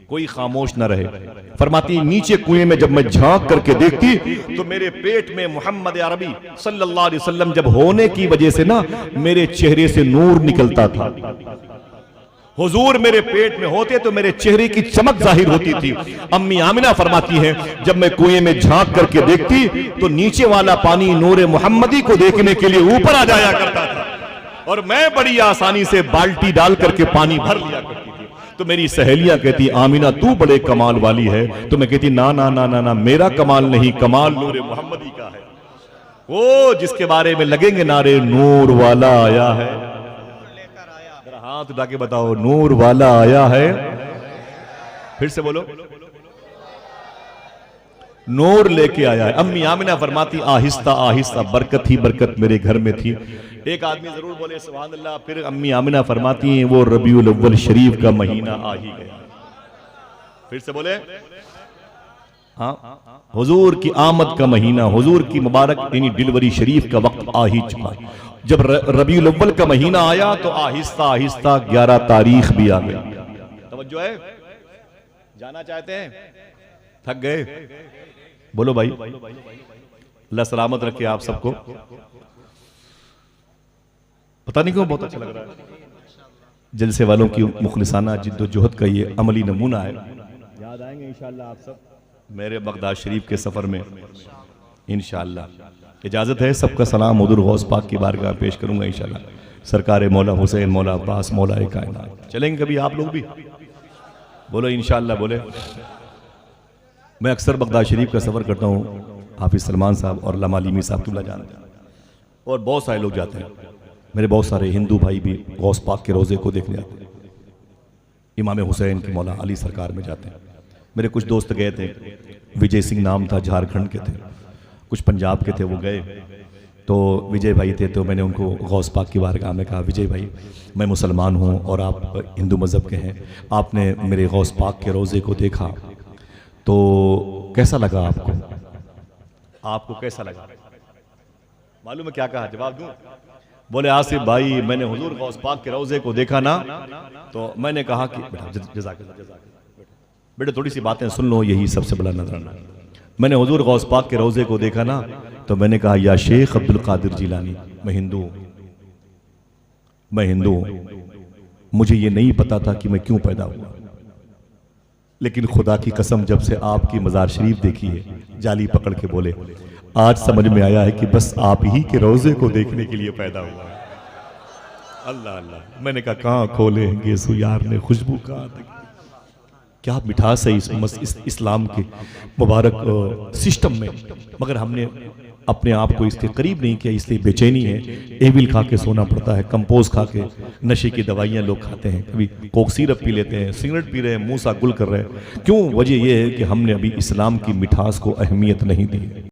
कोई खामोश न रहे। फरमाती नीचे कुएं में जब मैं झांक करके देखती तो मेरे पेट में मोहम्मद अरबी सल्लल्लाहु अलैहि वसल्लम जब होने की वजह से ना मेरे चेहरे से नूर निकलता था। हुजूर मेरे पेट में होते तो मेरे चेहरे की चमक जाहिर होती थी। अम्मी आमिना फरमाती है, जब मैं कुएं में झांक करके देखती तो नीचे वाला पानी नूरे मोहम्मदी को देखने के लिए ऊपर आ जाया करता था और मैं बड़ी आसानी से बाल्टी डाल करके पानी भर लिया करती थी। तो मेरी सहेलियां कहती, आमिना तू बड़े कमाल वाली है। तो मैं कहती, ना ना ना ना ना, मेरा कमाल नहीं, कमाल नूरे मोहम्मदी का है, वो जिसके बारे में लगेंगे नारे, नूर वाला आया है। जरा हाथ उठा के बताओ, नूर वाला आया है। फिर से बोलो, नूर लेके आया है। अम्मी आमिना फरमाती, आहिस्ता आहिस्ता बरकत ही बरकत मेरे घर में थी। एक आदमी जरूर बोले सुभान अल्लाह। फिर अम्मी आमिना फरमाती हैं, वो रबीउल अव्वल शरीफ का महीना आ ही गया। फिर से बोले, हाँ, हुजूर की आमद का महीना, हुजूर की मुबारक यानी डिलीवरी शरीफ का वक्त आ ही चुका। जब रबीउल अव्वल का महीना आया तो आहिस्ता आहिस्ता 11 तारीख भी आ गई। तवज्जो है, जाना चाहते हैं, थक गए, बोलो भाई, अल्लाह सलामत रखे आप सबको। पता नहीं क्यों बहुत अच्छा लग रहा है। जलसे वालों की मुखलिसाना जिद्दोजहद का ये अमली नमूना है। याद आएंगे इंशाअल्लाह आप सब मेरे बगदाद शरीफ के सफर में इंशाअल्लाह। इजाजत है, सबका सलाम हुजूर गौस पाक की बारगाह पेश करूंगा इंशाअल्लाह। सरकार मौला हुसैन, मौला अब्बास, मौला कायनात। चलेंगे कभी आप लोग भी, बोलो इंशाअल्लाह। बोले, मैं अक्सर बगदाद शरीफ का सफर करता हूँ, हाफिज सलमान साहब और अल्लामा अलीमी साहब किबला जानते हैं और बहुत सारे लोग जाते हैं। मेरे बहुत सारे हिंदू भाई भी गौस पाक के रोज़े को देखने आते हैं, इमाम हुसैन की मौला अली सरकार में जाते हैं। मेरे कुछ दोस्त गए थे, विजय सिंह नाम था, झारखंड के थे, कुछ पंजाब के थे, वो गए तो विजय भाई थे, तो मैंने उनको गौस पाक की बारगाह में कहा, विजय भाई मैं मुसलमान हूँ और आप हिंदू मज़हब के हैं, आपने मेरे गौस पाक के रोज़े को देखा तो कैसा लगा आपको? आपको कैसा लगा? मालूम है क्या कहा? जवाब दूं? बोले आसिफ भाई मैंने हुजूर गौस पाक के रोज़े को देखा ना, तो मैंने कहा कि बेटा थोड़ी सी बातें सुन लो, यही सबसे बड़ा नजराना। मैंने हुजूर गौस पाक के रोज़े को देखा ना, तो मैंने कहा या शेख अब्दुल कादिर जिलानी, मैं हिंदू हूं, मुझे ये नहीं पता था कि मैं क्यों पैदा हुआ, लेकिन खुदा की कसम जब से आपकी मज़ार शरीफ देखी है, जाली पकड़ के बोले आज समझ में आया है कि बस आप ही के रोज़े को देखने के लिए पैदा हुआ है। अल्लाह अल्लाह। मैंने कहा कहाँ खोलेंगे सु यार ने खुशबू कहाँ तक, क्या मिठास है इस इस्लाम के मुबारक सिस्टम में, मगर हमने अपने आप को इसके करीब नहीं किया, इसलिए बेचैनी है। एविल खा के सोना पड़ता है, कंपोज खा के, नशे की दवाइयाँ लोग खाते हैं, कभी कोक सिरप पी लेते हैं, सिगरेट पी रहे हैं, मुंह सा गुल कर रहे हैं। क्यों? वजह यह है कि हमने अभी इस्लाम की मिठास को अहमियत नहीं दी।